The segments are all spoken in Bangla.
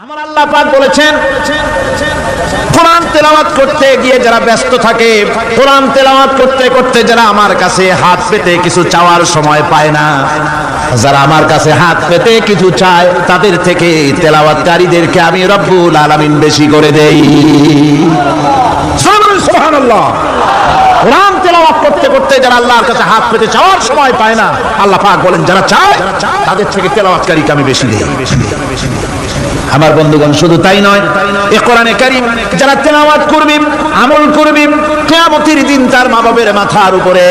আমার আল্লাহ পাক বলেছেন, কোরআন তেলাওয়াত করতে গিয়ে যারা ব্যস্ত থাকে, কোরআন তেলাওয়াত করতে করতে যারা আমার কাছে হাত পেতে কিছু চাওয়ার সময় পায় না, যারা আমার কাছে হাত পেতে কিছু চায়, তাদের থেকে তেলাওয়াতকারীদেরকে আমি রব্বুল আলামিন বেশি করে দেই। সুবহানাল্লাহ। কোরআন তেলাওয়াত করতে করতে যারা আল্লাহর কাছে হাত পেতে চাওয়ার সময় পায় না, আল্লাহ পাক বলেন যারা চায় তাদের থেকে তেলাওয়াতকারীকে আমি বেশি দেই। আমার বন্ধুগণ, শুধু তাই নয়, এই কোরআনে কারীম যারা তেলাওয়াত করবে, আমল করবে, কিয়ামতের দিন তার মা বাবার মাথার উপরে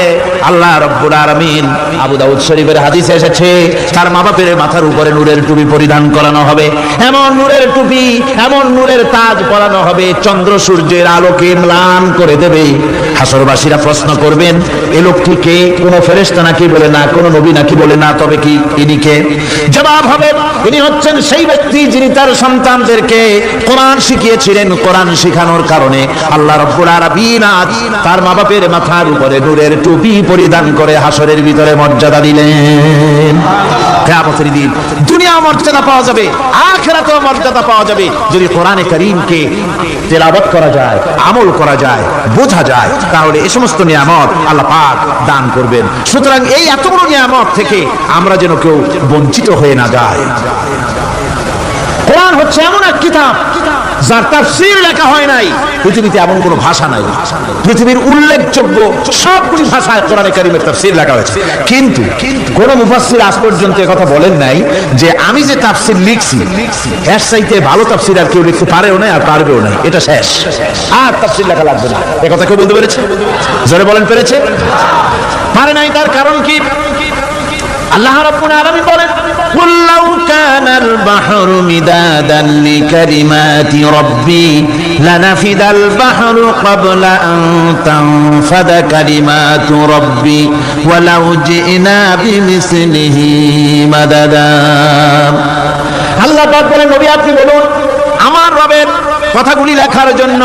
আল্লাহ রাব্বুল আলামিন, আবু দাউদ শরীফের হাদিসে এসেছে, তার মা বাবার মাথার উপরে নূরের টুপি পরিধান করানো হবে। এমন নূরের টুপি, এমন নূরের তাজ পরানো হবে, চন্দ্র সূর্যের আলোকে ম্লান করে দেবে। হাসরবাসীরা প্রশ্ন করবেন, এ লোকটি কে? কোন ফেরেশতা নাকি? বলে না। কোন নবী নাকি? বলে না। তবে কি ইনি কে? জবাব হবে, ইনি হচ্ছেন সেই ব্যক্তি যিনি তার সন্তানদেরকে কোরআন শিখিয়েছিলেন। কোরআন শিখানোর কারণে আল্লাহ রাব্বুল আলামিন তার মা বাপের মাথার উপরে নূরের টুপি পরিধান করে হাসরের ভিতরে মর্যাদা দিলেন। কিয়ামতের দিন দুনিয়া মর্যাদা পাওয়া যাবে, আখিরাতেও মর্যাদা পাওয়া যাবে যদি কোরআনে কারীমকে তেলাওয়াত করা যায়, আমল করা যায়, বোঝা যায়, তাহলে এই সমস্ত নিয়ামত আল্লাহ পাক দান করবেন। সুতরাং এই এত বড় নিয়ামত থেকে আমরা যেন কেউ বঞ্চিত হয়ে না যায়। কোরআন হচ্ছে এমন এক কিতাব যার তাফসীর লেখা হয় নাই। পৃথিবীতে এমন কোনো ভাষা নাই, পৃথিবীর উল্লেখযোগ্য সবগুলি ভাষায় কোরআনে কারীমের তাফসীর লেখা হয়েছে, কিন্তু কোন মুফাসসির আজ পর্যন্ত কথা বলেন নাই যে আমি যে তাফসীর লিখছি এর চাইতে ভালো তাফসীর আর কেউ লিখতে পারেও না, আর পারবেও না। এটা শেষ, আর তাফসীর লেখা লাগবে না। এই কথা কেউ বলতে পেরেছে? জোরে বলেন, পেরেছে? পারে নাই। তার কারণ কি? আল্লাহ রাব্বুল আলামিন বলেন, قُلْ لَوْ كَانَ الْبَحْرُ مِدَادًا لِكَلِمَاتِ رَبِّي لَنَفِدَ الْبَحْرُ قَبْلَ أَن تَنفَدَ كَلِمَاتُ رَبِّي وَلَوْ جِئْنَا بِمِثْلِهِ مَدَدًا। আল্লাহ পাক বলেন, নবী আপনি বলুন, আমার রবের কথাগুলি লেখার জন্য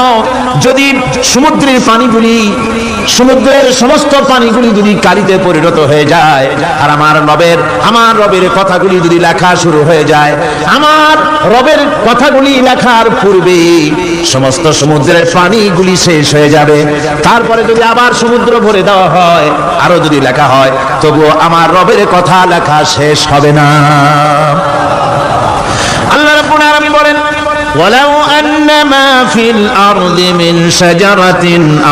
যদি সমুদ্রের পানিগুলি, সমুদ্রের সমস্ত পানিগুলি যদি কালিতে পরিণত হয়ে যায়, আর আমার রবের কথাগুলি যদি লেখা শুরু হয়ে যায়, আমার রবের কথাগুলি লেখার পূর্বে সমস্ত সমুদ্রের পানিগুলি শেষ হয়ে যাবে, তারপরে যদি আবার সমুদ্র ভরে দেওয়া হয়, আরো যদি লেখা হয়, তবুও আমার রবের কথা লেখা শেষ হবে না। আল্লাহ রাব্বুল আলামিন বলেন, ولو أن ما في الأرض من شجرة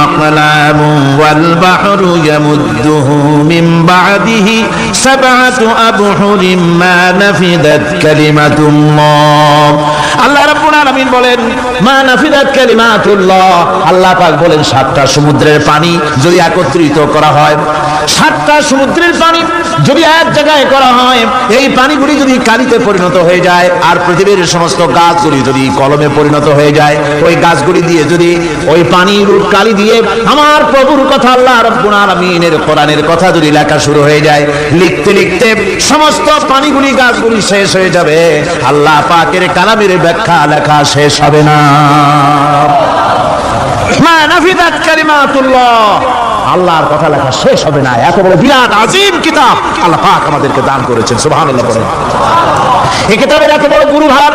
أقلام والبحر يمده من بعده 7 أبحر ما نفدت كلمة الله। আল্লাহ রাব্বুল আলামিন বলেন, মা নাফিদাত কালিমাতুল্লাহ। আল্লাহ পাক বলেন, 7টা সমুদ্রের পানি যদি একত্রিত করা হয়, 7টা সমুদ্রের পানি যদি এক জায়গায় করা হয়, এই পানিগুলি যদি কালিতে পরিণত হয়ে যায়, আর পৃথিবীর সমস্ত গাছগুলি যদি কলমে পরিণত হয়ে যায়, ওই গাছগুলি দিয়ে যদি ওই পানির কালি দিয়ে আমার প্রভুর কথা, আল্লাহ রাব্বুল আলামিনের কোরআনের কথা যদি লেখা শুরু হয়ে যায়, লিখতে লিখতে সমস্ত পানিগুলি, গাছগুলি শেষ হয়ে যাবে, আল্লাহ পাকের কালামের ব্যাখ্যা লেখা শেষ হবে না। মা নাফিদাত কালিমাতুল্লাহ, আল্লাহর কথা লেখা শেষ হবে না। এত বড় বিরাট আজিম কিতাব আল্লাহ পাক আমাদেরকে দান করেছেন। সুবহানাল্লাহ বলেন। এই কিতাবের এত বড় গুরুভার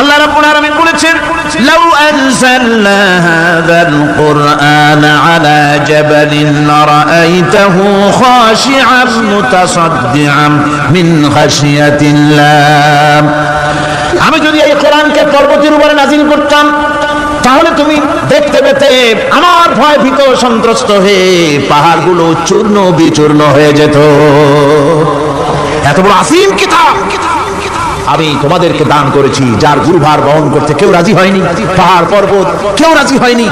আল্লাহ রাব্বুল আলামিন বলেছেন, লাউ আনজালনা হাযাল কুরআন আলা জাবালিন লারাআইতাহু খাশিআন মুতাসাদ্দিআন মিন খাশিয়াতিল্লাহ। আমি যদি এই কোরআনকে পর্বতের উপরে নাযিল করতাম, তাহলে তুমি দেখতে পেতে আমার ভয় ভীত সন্ত্রস্ত হয়ে পাহাড়গুলো চূর্ণ বিচূর্ণ হয়ে যেত। এত বড় আসিম কিতাব আমি তোমাদেরকে দান করেছি, যার গুরুভার বহন করতে কেউ রাজি হয়নি, পাহাড় পর্বত কেউ রাজি হয়নি,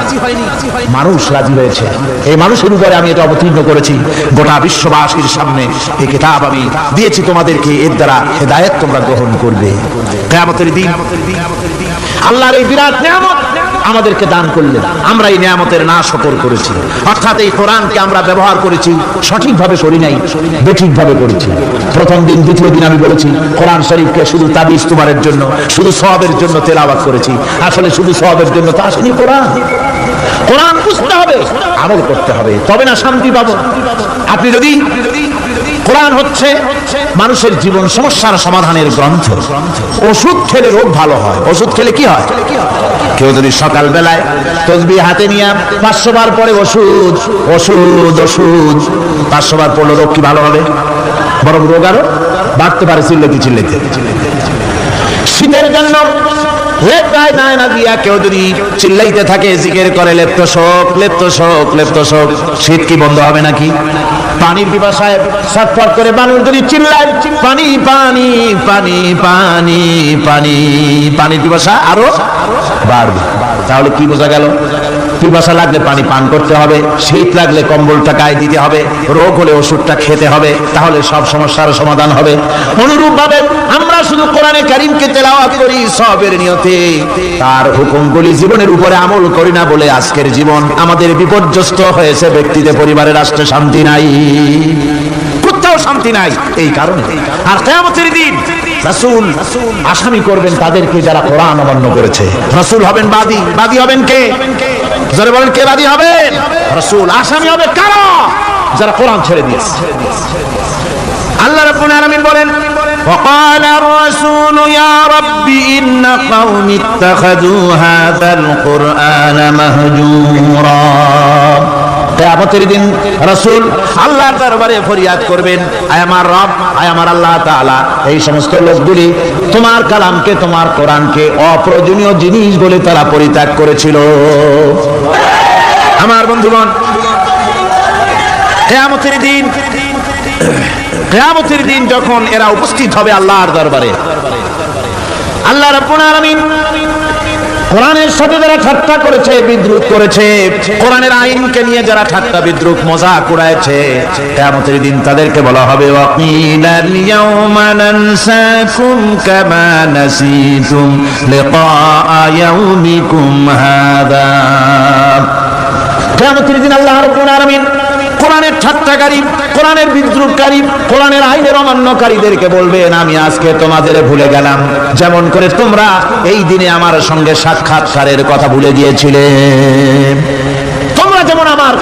মানুষ রাজি হয়েছে। এই মানুষের উপরে আমি এটা অবতীর্ণ করেছি, গোটা বিশ্ববাসীর সামনে এই কিতাব আমি দিয়েছি তোমাদেরকে, এর দ্বারা হেদায়েত তোমরা গ্রহণ করবে। কিয়ামতের দিন আল্লাহর এই বিরাট নিয়ামত আমাদেরকে দান করলেন, আমরা এই নিয়ামতের না শুকর করেছি। অর্থাৎ এই কোরআনকে আমরা ব্যবহার করেছি, সঠিকভাবে করি নাই, বেঠিকভাবে করেছি। প্রথম দিন, দ্বিতীয় দিন আমি বলেছি কোরআন শরীফকে শুধু তাবিজ তোমারের জন্য, শুধু সওয়াবের জন্য তেলাওয়াত করেছি। আসলে শুধু সওয়াবের জন্য তা আসেনি। কোরআন বুঝতে হবে, আমল করতে হবে, তবে না শান্তি পাবো। আপনি যদি কোরআন হচ্ছে মানুষের জীবন সমস্যার সমাধানের গ্রন্থ। ওষুধ খেলে রোগ ভালো হয়। ওষুধ খেলে কি হয়? কেউ যদি সকাল বেলায় তসবিহ হাতে নিয়ে 500 বার পরে ওষুধ ওষুধ ওষুধ 500 বার পড়লে রোগ কি ভালো হবে? বরং রোগ আরো বাড়তে পারে চিল্লাতে চিল্লাতে। শীতের জন্য লেপ্টায় না দিয়া কেউ যদি চিল্লাইতে থাকে, জিকির করে লেপ্ত শোক লেপ্ত শোক লেপ্ত শোক, শীত কি বন্ধ হবে নাকি? পানির পিপাসায় ছটফট করে মানুষ যদি চিল্লায় পানি পানি পানি পানি পানি, পানির পিপাসা আরো বাড়বে। তাহলে কি বোঝা গেল? পিপাসা লাগলে পানি পান করতে হবে, শীত লাগলে কম্বলটা গায়ে দিতে হবে, রোগ হলে ওষুধটা খেতে হবে, তাহলে সব সমস্যার সমাধান হবে। অনুরূপ ভাবে আমরা শুধু কোরআনে কারীমকে তেলাওয়াত করি সওয়াবের নিয়তে, তার হুকুমগুলি জীবনের উপরে আমল করি না বলে আজকের জীবন আমাদের বিপর্যস্ত হয়েছে। ব্যক্তিতে, পরিবারে, রাষ্ট্রে শান্তি নাই, কোথাও শান্তি নাই এই কারণে। আর কিয়ামতের দিন রাসূল আসামি করবেন তাদেরকে যারা কোরআন অমান্য করেছে। রাসূল হবেন বাদী। বাদী হবেন কে? যারা বলেন কে বাদী হবেন? রাসূল। আসামি হবে কারা? যারা কোরআন ছেড়ে দিয়েছে। আল্লাহ রাব্বুল আলামিন বলেন وقال الرسول يا رب إن قوم اتخذوا هذا القرآن مهجورا। কিয়ামতের দিন রাসূল আল্লাহর দরবারে ফরিয়াদ করবেন, আয় আমার রব, আয় আমার আল্লাহ তাআলা, এই সমস্ত লোকগুলি তোমার কালামকে, তোমার কোরআনকে অপ্রয়োজনীয় জিনিস বলে তারা পরিত্যাগ করেছিল। আমার বন্ধুগণ, কিয়ামতের দিন যখন এরা উপস্থিত হবে আল্লাহর দরবারে, আল্লাহ রাব্বুল আলামিন কোরআনের সাথে যারা ঠাট্টা করেছে, বিদ্রুপ করেছে, কোরআনের আইনকে নিয়ে যারা ঠাট্টা বিদ্রুপ মজাক উড়াইছে, কিয়ামতের দিন তাদেরকে বলা হবে ওয়াকিলাল ইয়াউমা নানসাকুম কামা নাসিতুম লিকা ইয়াউমিকুম হাদা। কিয়ামতের দিন আল্লাহ রাব্বুল আলামিন কোরআনের ঠাট্টাকারী, কোরআনের বিদ্রুপকারী, কোরআনের আইনের অমান্যকারীদেরকে বলবেন আমি আজকে তোমাদের ভুলে গেলাম, যেমন করে তোমরা এই দিনে আমার সঙ্গে সাক্ষাৎকারের কথা ভুলে গিয়েছিলে। তোমরা যেমন আমার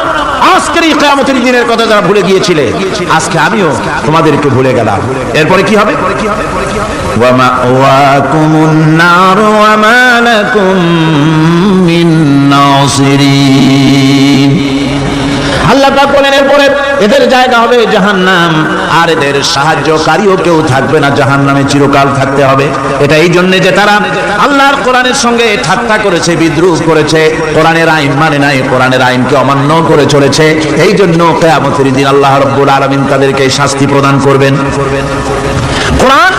আজকের এই কিয়ামতের দিনের কথা যারা ভুলে গিয়েছিলে, আজকে আমিও তোমাদেরকে ভুলে গেলাম। এরপরে কি হবে? ওয়া মাওয়াকুমুন নার ওয়া মা লাকুম মিন নাসিরিন। আল্লাহ পাক বলেন এরপরে এদের জায়গা হবে জাহান্নাম, আর এদের সাহায্যকারীও কেউ থাকবে না, জাহান্নামে চিরকাল থাকতে হবে। এটা এই জন্য যে তারা আল্লাহর কোরআনের সঙ্গে ঠাট্টা করেছে, বিদ্রুপ করেছে, কোরআনের আইন মানে নাই, কোরআনের আইনকে অমান্য করে চলেছে। এই জন্য কিয়ামতের দিন আল্লাহ রাব্বুল আলামিন তাদেরকে শাস্তি প্রদান করবেন। কোরআন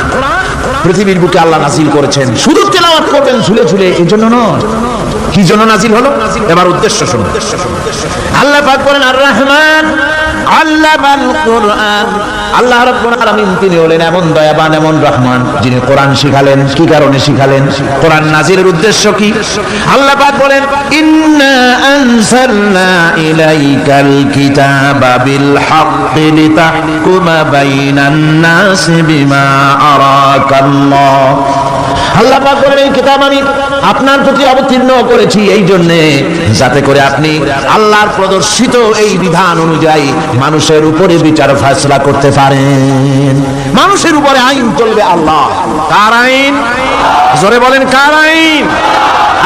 পৃথিবীর বুকে আল্লাহ নাযিল করেছেন, শুধু তেলাওয়াত করবেন ঝুলে ঝুলে, এই জন্য নয়। কি জন্য নাযিল হলো? এবার উদ্দেশ্য শুনুন। আল্লাহ পাক বলেন আর রহমান আল্লামাল কোরআন। আল্লাহ রাব্বুল আলামিন তিনি হলেন এমন দয়াবান, এমন রহমান, যিনি কোরআন শিখালেন। কি কারণে শিখালেন? কোরআন নাযিলের উদ্দেশ্য কি? আল্লাহ পাক বলেন ইন্না আনসালনা ইলাইকাল কিতাবা বিল হাক্কি লিতাহকুমা বাইনান নাসি বিমা আরাকাল্লাহ। আল্লাহ পাক বলেন এই কিতাব আমি আপনার প্রতি অবতীর্ণ করেছি এই জন্য যাতে করে আপনি আল্লাহর প্রদর্শিত এই বিধান অনুযায়ী মানুষের উপরে বিচার ফয়সালা করতে পারেন। মানুষের উপরে আইন চলবে আল্লাহ। কার আইন? জোরে বলেন কার আইন?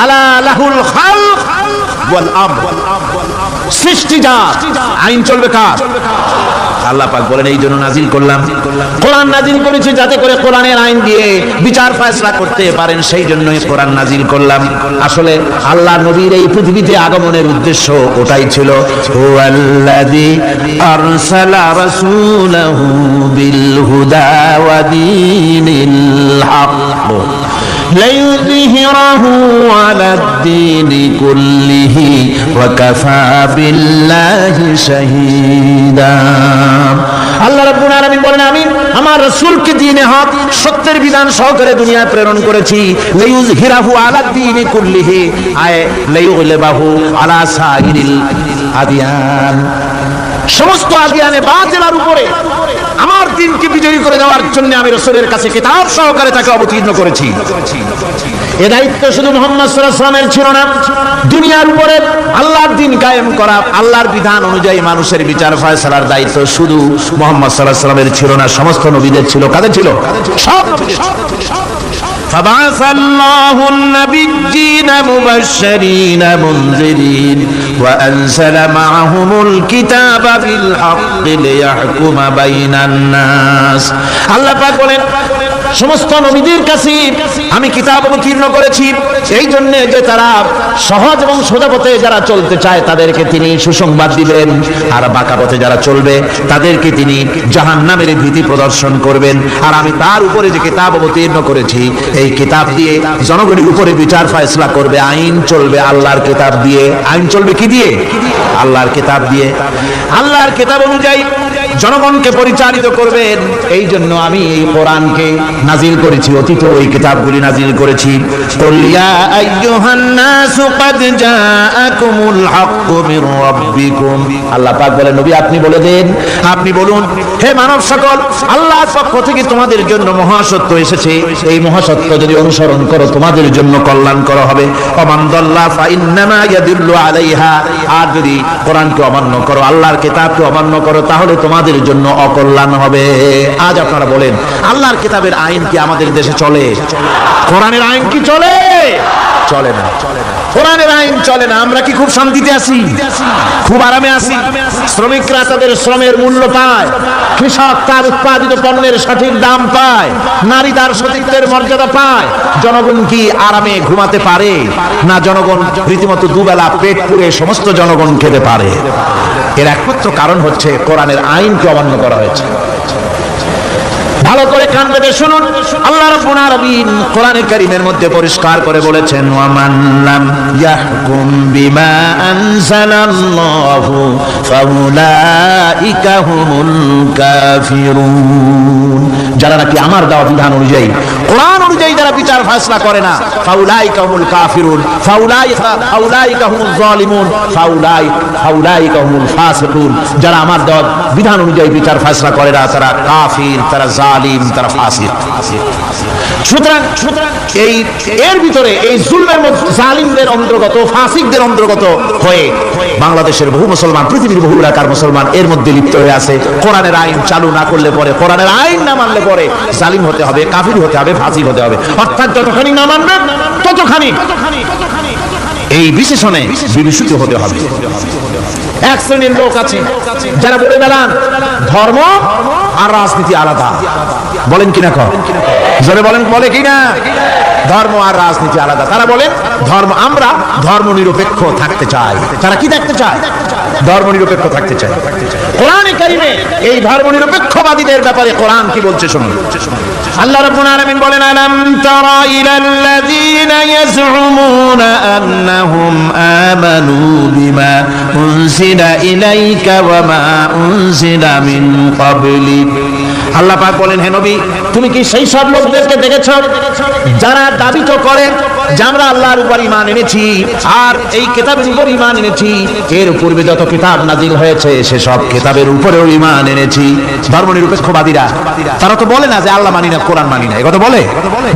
আলা লাহুল খালক ওয়াল আমর। সৃষ্টিজাত আইন চলবে কার? আল্লাহ পাক বলেন এই জন্য নাজিল করলাম, কোরআন নাজিল করেছি যাতে করে কোরআনের আইন দিয়ে বিচার ফয়সালা করতে পারেন, সেই জন্যই কোরআন নাজিল করলাম। আসলে আল্লাহ নবীর এই পৃথিবীতে আগমনের উদ্দেশ্য ওটাই ছিল। হুয়াল্লাযী আরসালা রাসূলাহু বিল হুদা ওয়া দীনিল হক লিইয়ুযহিরাহু আলাদ-দীনি কুল্লিহি ওয়া কাফা বিল্লাহি শাহীদা। আল্লাহ রাব্বুল আলামিন বলেন আমি আমার রাসূলকে দ্বীনে হক, সত্যের বিধান সহকারে দুনিয়ায় প্রেরণ করেছি। লিইয়ুযহিরাহু আলাদ-দীনি কুল্লিহি আয় লিইয়ুগলিবাহু আলা সাইরিল আদিয়ান। সমস্ত আদিয়ানে বাতিলের উপরে আমার দিনকে বিজয়ী করে দেওয়ার জন্য আমি রাসূলের কাছে কিতাব সহকারে তাকে অবতীর্ণ করেছি। এ দায়িত্ব শুধু মুহাম্মদ সাল্লাল্লাহু আলাইহি ওয়াসাল্লামের ছিল না, দুনিয়ার উপরে আল্লাহর দিন কায়েম করা, আল্লাহর বিধান অনুযায়ী মানুষের বিচার ফয়সালার দায়িত্ব শুধু মুহাম্মদ সাল্লাল্লাহু আলাইহি ওয়াসাল্লামের ছিল না, সমস্ত নবীদের ছিল। কাদের ছিল? সব। فبعث الله النبيين مبشرين منذرين وأنزل معهم الكتاب بالحق ليحكم بين الناس। আল্লাহ পাক বলেন সমস্ত নবীদের কাছে আমি কিতাব অবতীর্ণ করেছি এই জন্য যে তারা সহজ এবং সোজা পথে যারা চলতে চায় তাদেরকে তিনি সুসংবাদ দিবেন, আর বাঁকা পথে যারা চলবে তাদেরকে তিনি জাহান্নামের ভীতি প্রদর্শন করবেন। আর আমি তার উপরে যে কিতাব অবতীর্ণ করেছি এই কিতাব দিয়ে জনগণের উপরে বিচার ফয়সালা করবে, আইন চলবে আল্লাহর কিতাব দিয়ে। আইন চলবে কি দিয়ে? আল্লাহর কিতাব দিয়ে। আল্লাহর কিতাব অনুযায়ী জনগণকে পরিচালিত করবেন। এই জন্য আমি এই কোরআনকে নাজিল করেছি, অতীত ওই কিতাবগুলি নাজিল করেছি। কুল ইয়া আইয়ুহান নাসু ক্বাদ জাআকুমুল হাক্কু মির রাব্বিকুম। আল্লাহ পাক বলেন নবী আপনি বলে দেন, আপনি বলুন হে মানব সকল, আল্লাহর পক্ষ থেকে তোমাদের জন্য মহাসত্য এসেছে, এই মহাসত্য যদি অনুসরণ করো তোমাদের জন্য কল্যাণকর হবে। ওমান দাল্লা ফা ইন্নামা ইয়াদুল্লু আলাইহা। আর যদি কোরআনকে অমান্য করো, আল্লাহর কিতাবকে অমান্য করো, তাহলে তোমাদের জন্য অকল্যাণ হবে। আজ আপনারা বলেন আল্লাহর কিতাবের আইন কি আমাদের দেশে চলে? কোরআনের আইন কি চলে? চলে না। কোরআনের আইন চলে না। আমরা কি খুব শান্তিতে আছি? খুব আরামে আছি? শ্রমিকরা তাদের শ্রমের মূল্য পায়, কৃষক তার উৎপাদিত পণ্যের সঠিক দাম পায়, নারী তার সতীত্বের মর্যাদা পায়। জনগণ কি আরামে ঘুমাতে পারে না? জনগণ রীতিমতো দুবেলা পেট পুরে সমস্ত জনগণ খেতে পারে। এর একমাত্র কারণ হচ্ছে কোরআনের আইনকে অমান্য করা হয়েছে। ভালো করে কান পেতে শুনুন, আল্লাহ রাব্বুল আলামিন কোরআনে কারীমের মধ্যে পরিষ্কার করে বলেছেন ওয়া মান লাম ইয়াহকুম বিমা আনজালাল্লাহু ফাউলাইকা হুমুল কাফিরুন। যারা নাকি আমার দেওয়া বিধান অনুযায়ী, কোরআন অনুযায়ী যারা বিচার ফয়সালা করে না, ফাউলাইকা হুমুল কাফিরুন, ফাউলাইকা হুমুল যালিমুন, ফাউলাইকা হুমুল ফাসিকুন। যারা আমার দেওয়া বিধান অনুযায়ী বিচার ফয়সালা করে না তারা কাফির, তারা জালিম, তারা ফাসিক। সুতরাং এই এর ভিতরে এই জুলমের মধ্যে জালিমদের অন্তর্গত, ফাসিকদের অন্তর্গত হয়ে বাংলাদেশের বহু মুসলমান, পৃথিবীর বহু এলাকার মুসলমান এর মধ্যে লিপ্ত হয়ে আছে। কোরআনের আইন চালু না করলে পরে, কোরআনের আইন না মানলে পরে জালিম হতে হবে, কাফির হতে হবে, ফাসিক হতে হবে। অর্থাৎ যতখানি না মানবে ততখানি এই বিশেষণে বিভূষিত হতে হবে। এক শ্রেণীর লোক আছে যারা বলে বেড়ান ধর্ম আর রাজনীতি আলাদা। বলেন কিনা? জোরে বলেন, বলে কিনা? ধর্ম আর রাজনীতি আলাদা। তারা বলেন ধর্ম, আমরা ধর্ম নিরপেক্ষ থাকতে চাই। তারা কি থাকতে চায়? ধর্ম নিরপেক্ষ থাকতে চায়। কোরআনে কারীমে এই ধর্ম নিরপেক্ষবাদীদের ব্যাপারে কোরআন কি বলছে শুনুন। আল্লাহ রাব্বুল আলামিন বলেন আলাম তারা ইলাল্লাযীনা ইয়াজউমুনা আন্নাহুম আমানু বিমা উনজিলা ইলাইকা ওয়া মা উনজিলা মিন ক্বাবলিক। আল্লাহ পাক বলেন হে নবী তুমি কি সেই সব লোকদেরকে দেখেছো যারা দাবি তো করে যে আমরা আল্লাহর উপর ঈমান এনেছি আর এই কিতাবের উপর ঈমান এনেছি, এর পূর্বে যত কিতাব নাজিল হয়েছে সে সব কিতাবের উপরেও ঈমান এনেছি। ধর্মনিরপেক্ষবাদীরা তারা তো বলে না যে আল্লাহ মানি না, কোরআন মানি না, এই কথা বলে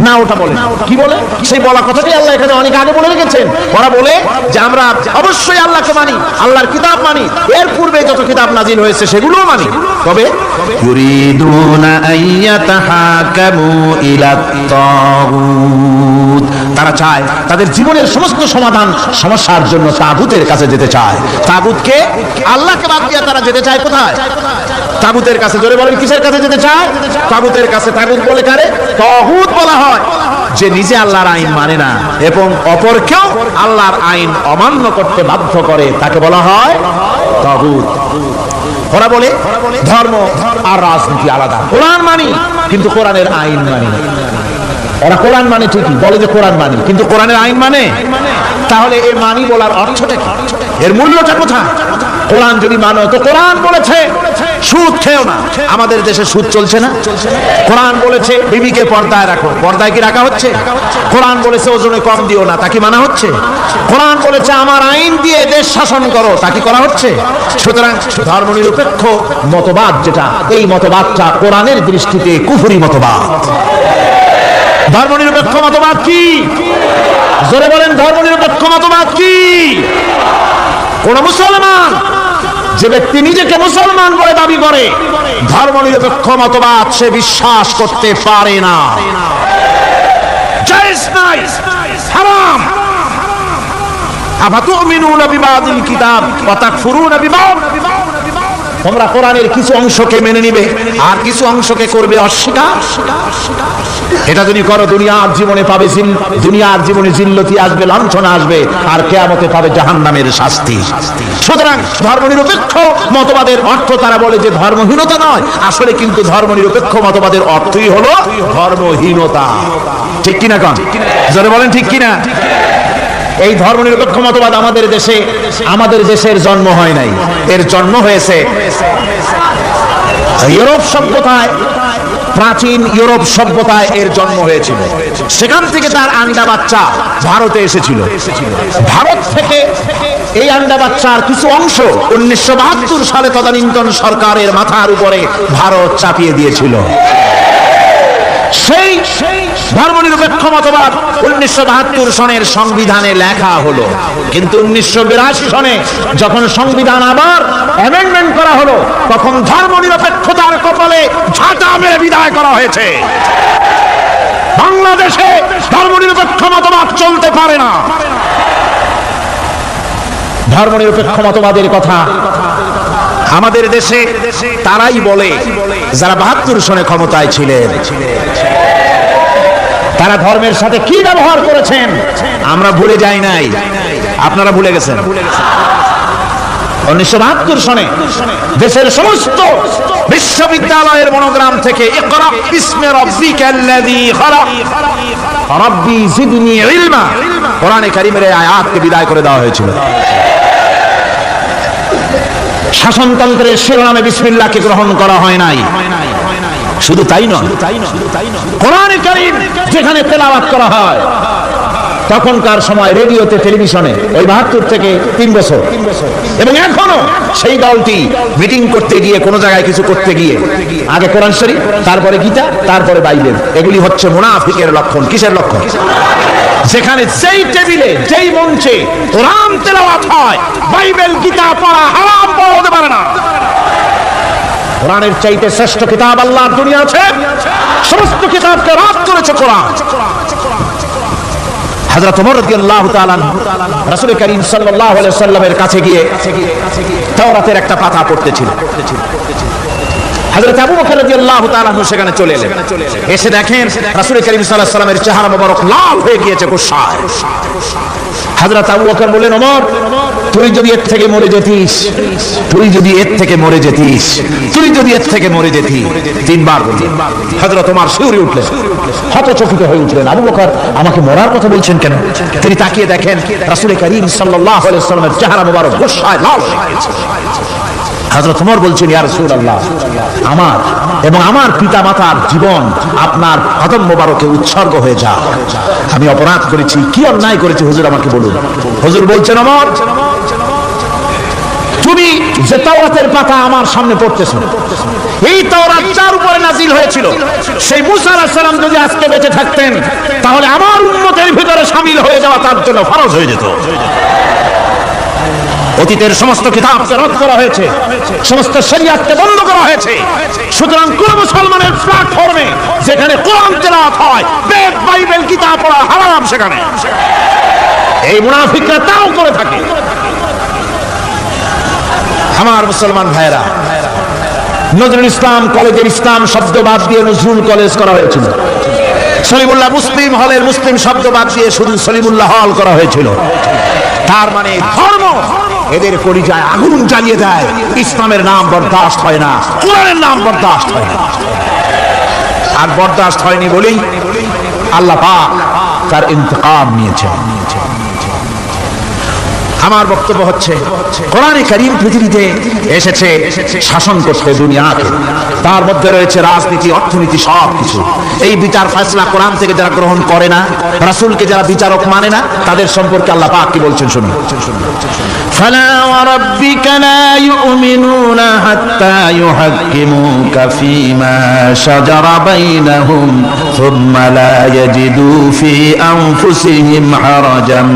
না? ওটা বলে কি বলে? সেই বলা কথাটাই আল্লাহ এখানে অনেক আগে বলে রেখেছেন। ওরা বলে যে আমরা অবশ্যই আল্লাহকে মানি, আল্লাহর কিতাব মানি, এর পূর্বে যত কিতাব নাজিল হয়েছে সেগুলোও মানি। তবে ইউরিদুনা আইয়াতাহাকামু ইলাত তাগুত, তারা চায় তাদের জীবনের সমস্ত সমাধান সমস্যার জন্য তাগুতের কাছে যেতে চায়। তাগুতকে, আল্লাহকে বাদ দিয়ে তারা যেতে চায় কোথায়? তাগুতের কাছে। জোরে বলেন কিসের কাছে যেতে চায়? তাগুতের কাছে। তাগুত বলে কারে? তাগুত বলা হয় যে নিজে আল্লাহর আইন মানে না এবং অপরকেও আল্লাহর আইন অমান্য করতে বাধ্য করে, তাকে বলা হয় তাগুত। ওরা বলে ধর্ম আর রাজনীতি আলাদা। কোরআন মানি কিন্তু কোরআনের আইন মানি না। ওরা কোরআন মানে ঠিকই, বলে যে কোরআন মানি, কিন্তু কোরআনের আইন মানে। তাহলে এই মানি বলার অর্থটা কি, এর মূল্যটা কোথায়? কোরআন যদি মানো তো কোরআন বলেছে সুদ খেও না, আমাদের দেশে সুদ চলছে না। কোরআন বলেছে বিবিকে পর্দায় রাখো, পর্দায় কি রাখা হচ্ছে? কোরআন বলেছে ওজনে কম দিও না, তা কি মানা হচ্ছে? কোরআন বলেছে আমার আইন দিয়ে দেশ শাসন করো, তা কি করা হচ্ছে? সুতরাং ধর্মনিরপেক্ষ মতবাদ যেটা, এই মতবাদটা কোরআনের দৃষ্টিতে কুফরি মতবাদ। ধর্মনিরপেক্ষ মতবাদ কি? জোরে বলেন, ধর্মনিরপেক্ষ মতবাদ কি? কোন মুসলমান, যে ব্যক্তি নিজেকে মুসলমান বলে দাবি করে, ধর্মনিরপেক্ষ মতবাদ সে বিশ্বাস করতে পারে না। জায়েজ নাই, হারাম। আফাতুমিনুনা বিবাদিল কিতাব ওয়া তাকফুরুনা বিবাদ। তোমরা কোরআনের কিছু অংশকে মেনে নিবে আর কিছু অংশকে করবে অস্বীকার। এটা যদি করো দুনিয়ার জীবনে পাবে দুনিয়ার জীবনে জিল্লতি আসবে, লাঞ্ছনা আসবে, আর কিয়ামতে পাবে জাহান্নামের শাস্তি। সুতরাং ধর্মনিরপেক্ষ মতবাদের অর্থ তারা বলে যে ধর্মহীনতা নয়, আসলে কিন্তু ধর্মনিরপেক্ষ মতবাদের অর্থই হলো ধর্মহীনতা। ঠিক কিনা কোন? যারা বলেন ঠিক কিনা? এই ধর্মনিরপেক্ষ মতবাদ আমাদের দেশের জন্ম হয় নাই, এর জন্ম হয়েছে ইউরোপ সভ্যতায়। প্রাচীন ইউরোপ সভ্যতায় এর জন্ম হয়েছিল, সেখান থেকে তার আন্ডা বাচ্চা ভারতে এসেছিল। ভারত থেকে এই আন্ডা বাচ্চার কিছু অংশ 1972 সালে তদানীন্তন সরকারের মাথার উপরে ভারত চাপিয়ে দিয়েছিল। সেই ধর্মনিরপেক্ষ মতবাদ 1972 সনের সংবিধানে লেখা হলো, কিন্তু 1982 সনে যখন সংবিধান আবার অ্যামেন্ডমেন্ট করা হলো, তখন ধর্মনিরপেক্ষতার কপালে ঝাঁটা মেরে বিদায় করা হয়েছে। বাংলাদেশে ধর্মনিরপেক্ষ মতবাদ চলতে পারে না। ধর্মনিরপেক্ষ মতবাদের কথা আমাদের দেশে তারাই বলে যারা 72 সনে ক্ষমতায় ছিলেন। তারা ধর্মের সাথে কি ব্যবহার করেছেন আমরা ভুলে যাই নাই, আপনারা ভুলে গেছেন। 1972 সনে দেশের সমস্ত বিশ্ববিদ্যালয়ের মনোগ্রাম থেকে ইকরা বিসমি রাব্বিকাল্লাযী খালাক রাব্বি জিদনি ইলমা কোরআনে কারীমের এই আয়াতকে বিদায় করে দেওয়া হয়েছিল। শাসনতন্ত্রের শিরোনামে বিসমিল্লাহকে গ্রহণ করা হয় নাই। শুধু তাই নয়, কোরআনে কারীম যেখানে তেলাওয়াত করা হয়, তখনকার সময় রেডিওতে, টেলিভিশনে, ওই 72 থেকে 3 বছর, এবং এখনো সেই দলটি মিটিং করতে গিয়ে, কোন জায়গায় কিছু করতে গিয়ে, আগে কোরআন শরীফ, তারপরে গীতা, তারপরে বাইবেল, এগুলি হচ্ছে মুনাফিকের লক্ষণ। কিসের লক্ষণ? যেখানে যেই টেবিলে, যেই মঞ্চে কোরআন তেলাওয়াত হয়, বাইবেল গীতা পড়া হারাম, পড়া হতে পারে না। কোরআনের চাইতে শ্রেষ্ঠ কিতাব আল্লাহর দুনিয়া আছে? সমস্ত কিতাবকে রাদ করেছে কোরআন। হযরত ওমর রাদিয়াল্লাহু তাআলা রাসূল করিম সাল্লাল্লাহু আলাইহি ওয়াসাল্লামের কাছে গিয়ে তাওরাতের একটা পাতা পড়তেছিলেন। হযরত আবু বকর রাদিয়াল্লাহু তাআলা সেখানে চলে এলেন। এসে দেখেন রাসূল করিম সাল্লাল্লাহু আলাইহি ওয়াসাল্লামের চেহারা মোবারক লাল হয়ে গিয়েছে গুসায়। হযরত আবু বকর বললেন, ওমর, তুই যদি এর থেকে মরে যেতিস, তুই যদি এর থেকে মরে যেতিস, তুই যদি এর থেকে মরে যেতি। 3 বার বললেন। হযরত ওমর শিউরে উঠলেন, হতচকিত হয়ে উঠলেন। আবু বকর আমাকে মরার কথা বলছেন কেন? তিনি তাকিয়ে দেখেন রাসূল করিম সাল্লাল্লাহু আলাইহি ওয়াসাল্লামের চেহারা মোবারক গুসায় লাল হয়ে গেছে। হযরত ওমর বলছেন, ইয়া রাসূলুল্লাহ, আমার এবং আমার পিতা মাতার জীবন আপনার কদম মোবারকে উৎসর্গ হয়ে যাক। আমি অপরাধ করেছি, কি অন্যায় করেছি হুজুর আমাকে বলুন। হুজুর বলছেন, ওমর, তুমি যে তাওরাতের পাতা আমার সামনে পড়তেছো, এই তাওরাত যার উপরে নাজিল হয়েছিল, সেই মুসা আলাইহিস সালাম যদি আজকে বেঁচে থাকতেন, তাহলে আমার উম্মতের ভিতরে শামিল হয়ে যাওয়া তার জন্য ফরজ হয়ে যেত। অতীতের সমস্ত কিতাবকে রদ করা হয়েছে, সমস্ত শরীয়তকে বন্ধ করা হয়েছে। সুতরাং কোন মুসলমানের প্ল্যাটফর্মে যেখানে কোরআন তেলাওয়াত হয়, বেদ, বাইবেল, গীতা পড়া হারাম। সেখানে এই মুনাফিকরা তাও করে থাকে। আমার মুসলমান ভাইয়েরা, নজরুল ইসলাম কলেজের ইসলাম শব্দ বাদ দিয়ে নজরুল কলেজ করা হয়েছিল। সলিমুল্লাহ মুসলিম হলের মুসলিম শব্দ বাদ দিয়ে শুধু সলিমুল্লাহ হল করা হয়েছিল। তার মানে ধর্ম এদের পরিচয় আগুন জ্বালিয়ে দেয়। ইসলামের নাম বরদাস্ত হয় না, কোরআনের নাম বরদাস্ত হয় না। আর বরদাস্ত হয়নি বলেই আল্লাহ পাক তার ইন্তেকাম নিয়েছেন। আমার বক্তব্য হচ্ছে কোরআনে কারীম পৃথিবীতে এসেছে শাসন করতে দুনিয়াকে। তার মধ্যে রয়েছে রাজনীতি, অর্থনীতি, সব কিছু। এই বিচার ফয়সালা কোরআন থেকে যারা গ্রহণ করে না, রাসূলকে যারা বিচারক মানে না, তাদের সম্পর্কে আল্লাহ পাক কি বলছেন শুনুন। ফালা ওয়া রাব্বিকা লা ইউমিনুনা হাত্তা ইউহাক্কিমুকা ফীমা শাজারা বাইনাহুম সুম্মা লা ইয়াজিদু ফী আনফুসিহিম হারাজাম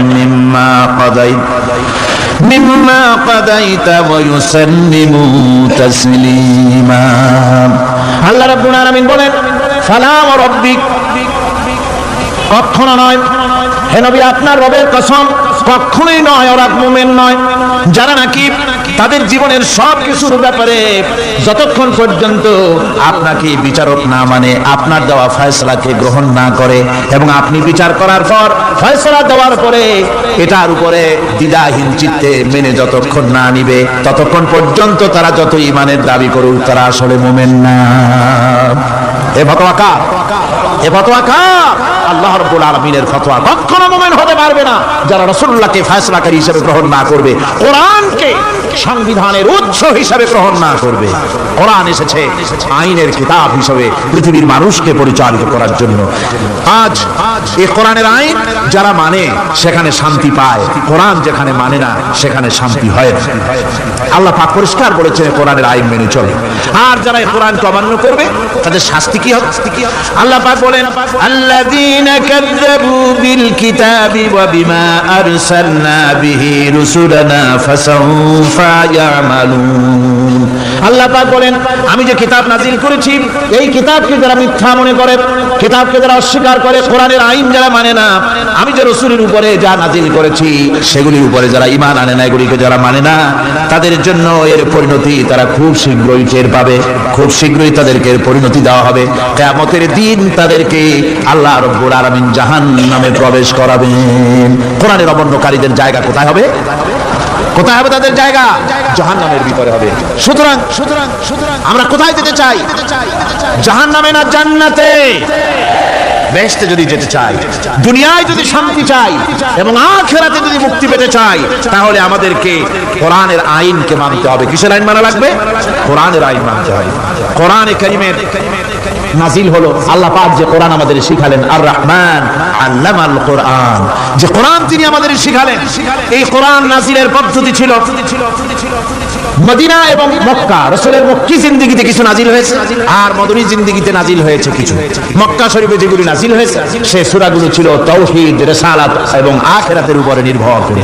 মিম্মা কাদাইতা ওয়া ইউসাল্লিমু তাসলিমা। আল্লাহ রাব্বুল আলামিন বলেন, ফালা ওয়া রাব্বিক, কখনো নয় হে নবী, আপনার রবের কসম, কখনোই নয়, ওরা মুমিন নয় যারা নাকি তাদের জীবনের সব কিছুর ব্যাপারে যতক্ষণ পর্যন্ত আপনাকে বিচারক না মানে, আপনার দেওয়া ফয়সালাকে গ্রহণ না করে, এবং আপনি বিচার করার পর ফয়সালা দেওয়ার পরে এটার উপরে দ্বিধাহীন চিত্তে মেনে যতক্ষণ না নিবে, ততক্ষণ পর্যন্ত তারা যত ঈমানের দাবি করুক, তারা আসলে মুমিন না। এ ফতোয়া কার? এ ফতোয়া কার? আল্লাহ রাব্বুল আলামিনের ফতোয়া। কখনো মুমিন হতে পারবে না যারা রাসূলুল্লাহকে ফয়সালাকারী হিসেবে গ্রহণ না করবে, কোরআনকে সংবিধানের উৎস হিসেবে গ্রহণ না করবে। কোরআন এসেছে আইনের কিতাব হিসেবে পৃথিবীর মানুষকে পরিচালিত করার জন্য। আজ এই কোরআনের আইন যারা মানে সেখানে শান্তি পায়, কোরআন যেখানে মানে না সেখানে শান্তি হয় না। আল্লাহ পাক পরিষ্কার বলেছেন কোরআনের আইন মেনে চলে, আর যারা এই কোরআনকে অমান্য করবে তাদের শাস্তি কি হবে? আল্লাহ পাক বলেন, আল্লাযীনা কাযযাবু বিল কিতাবি ওয়া বিমা আরসালনা বিহি রুসুলানা ফাসাউফা ইয়ামালুন। আল্লাহ পাক বলেন, আমি যে কিতাব নাজিল করেছি, এই কিতাবকে যারা মিথ্যা মনে করে, কিতাবকে যারা অস্বীকার করে, কোরআনের আইন যারা মানে না, আমি যে রাসূলের উপরে যা নাজিল করেছি সেগুলির উপরে যারা ঈমান আনে না, এগুলিকে যারা মানে না, তাদের জন্য এর পরিণতি তারা খুব শীঘ্রই টের পাবে। খুব শীঘ্রই তাদেরকে পরিণতি দেওয়া হবে। কিয়ামতের দিন তাদেরকে আল্লাহ রাব্বুল আলামিন জাহান্নামে প্রবেশ করাবেন। কোরআনের অমান্যকারীদের জায়গা কোথায় হবে? কোথায় হবে তাদের জায়গা? জাহান্নামের ভিতরে হবে। সুতরাং আমরা কোথায় যেতে চাই? জাহান্নামে না জান্নাতে? বেহেশতে যদি যেতে চাই, দুনিয়ায় যদি শান্তি চাই এবং আখিরাতে যদি মুক্তি পেতে চাই, তাহলে আমাদেরকে কোরআনের আইনকে মানতে হবে। কিসের আইন মানা লাগবে? কোরআনের আইন মানতে হবে। কোরআনে কারীমের নাজিল হলো, আল্লাহ পাক যে কোরআন আমাদের শিখালেন, আর রহমান আল্লামাল কোরআন, যে কোরআন তিনি আমাদের শিখালেন, এই কোরআন নাজিলের পদ্ধতি ছিল মদিনা এবং মক্কা। রাসূলের মক্কি জিন্দেগিতে কিছু নাজিল হয়েছে, আর মদনী জিন্দেগিতে নাজিল হয়েছে কিছু। মক্কা শরীফে যেগুলি নাজিল হয়েছে সে সূরাগুলো ছিল তাওহীদ, রিসালাত এবং আখিরাতের উপরে নির্ভর করে।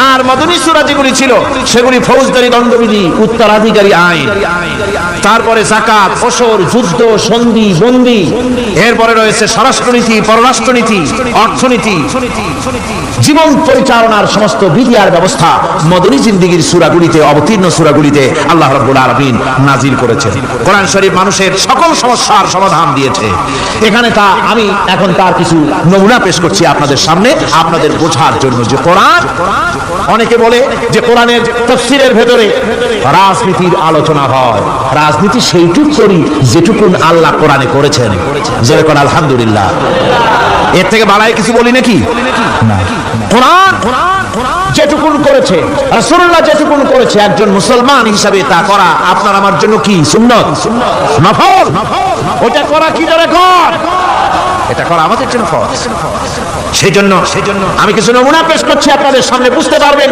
আর মদনী সূরা যেগুলি ছিল সেগুলি ফৌজদারি দণ্ডবিধি, উত্তরাধিকারী আইন, তারপরে যাকাত, ফসল, যুদ্ধ, সন্ধি, বন্দী, এরপরে রয়েছে স্বরাষ্ট্রনীতি, পররাষ্ট্রনীতি, অর্থনীতি, জীবন পরিচালনার সমস্ত বিধি আর ব্যবস্থা মদনী জিন্দেগির সূরাগুলিতে, অবতীর্ণ সূরাগুলিতে আল্লাহ রাব্বুল আলামিন নাজিল করেছেন। কোরআন শরীফ মানুষের সকল সমস্যার সমাধান দিয়েছে। এখানে আমি এখন তার কিছু নমুনা পেশ করছি আপনাদের সামনে, আপনাদের বোঝার জন্য যে কোরআন। অনেকে বলে যে কোরআনের তাফসীরের ভেতরে রাজনীতির আলোচনা হয়। রাজনীতি সেইটুক করি যেটুকুন আল্লাহ কোরআনে করেছেন। যেরকম আলহামদুলিল্লাহ, এর থেকে বাড়ায় কিছু বলি নাকি? না, কোরআন যেটুকুন করেছে, রাসূলুল্লাহ যেটুকুন করেছে, একজন মুসলমান হিসাবে তা করা আপনার আমার জন্য কি? সুন্নত, নফল। ওটা করা কি জোরে কর? এটা করা আমাদের জন্য ফরজ। সেই জন্য আমি কিছু নমুনা পেশ করছি আপনাদের সামনে, বুঝতে পারবেন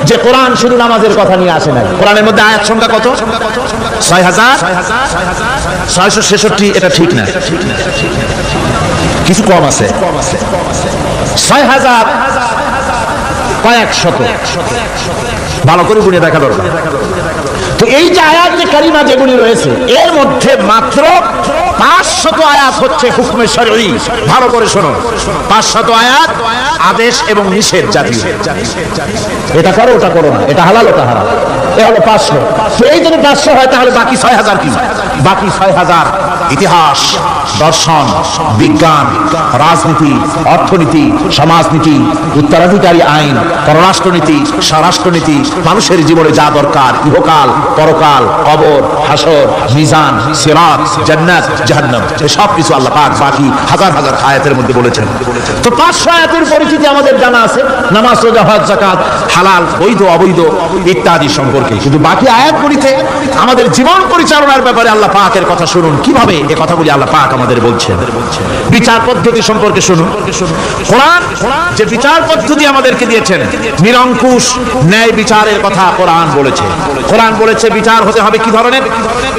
যে কোরআন শুধু নামাজের কথা নিয়ে আসে নাই। কোরআনের মধ্যে আয়াত সংখ্যা কত? ৬,৬66। এটা ঠিক না, কিছু কম আছে। ৬,০০০ কয়েক শত, ভালো করে গুণে দেখা দরকার। তো এই যে আয়াতে কারিমা যেগুলি রয়েছে, এর মধ্যে মাত্র ৫০০ আয়াত হচ্ছে হুকমে শরঈ। ভালো করে শোনো, ৫০০ আয়াত আদেশ এবং নিষেধ জাতীয়। এটা করো, ওটা করো না, এটা হালাল, ওটা হারাম, এ হলো ৫০০। এই যদি ৫০০ হয় তাহলে বাকি ৬,০০০ কি? বাকি ৬,০০০ ইতিহাস, দর্শন, বিজ্ঞান, রাজনীতি, অর্থনীতি, সমাজনীতি, উত্তরাধিকারী আইন, পররাষ্ট্রনীতি, স্বরাষ্ট্রনীতি, মানুষের জীবনে যা দরকার, ইহকাল, পরকাল, কবর, হাসর, মিজান, সিরাত, জান্নাত, জাহান্নাম, সব কিছু আল্লাহ পাক বাকি হাজার হাজার আয়াতের মধ্যে বলেছেন। তো 500 আয়াতের পরিচিতি আমাদের জানা আছে, নামাজ, রোজা, হজ, যাকাত, হালাল, বৈধ, অবৈধ ইত্যাদি সম্পর্কে। কিন্তু বাকি আয়াতগুলিতে আমাদের জীবন পরিচালনার ব্যাপারে আল্লাহ পাকের কথা শুনুন, কিভাবে এই কথাগুলি আল্লাহ পাক আমাদের বলছেন। বিচার পদ্ধতি সম্পর্কে শুনুন। কোরআন যে বিচার পদ্ধতি আমাদেরকে দিয়েছেন, নিরঙ্কুশ ন্যায় বিচারের কথা কোরআন বলেছে। কোরআন বলেছে বিচার হতে হবে কি ধরনের?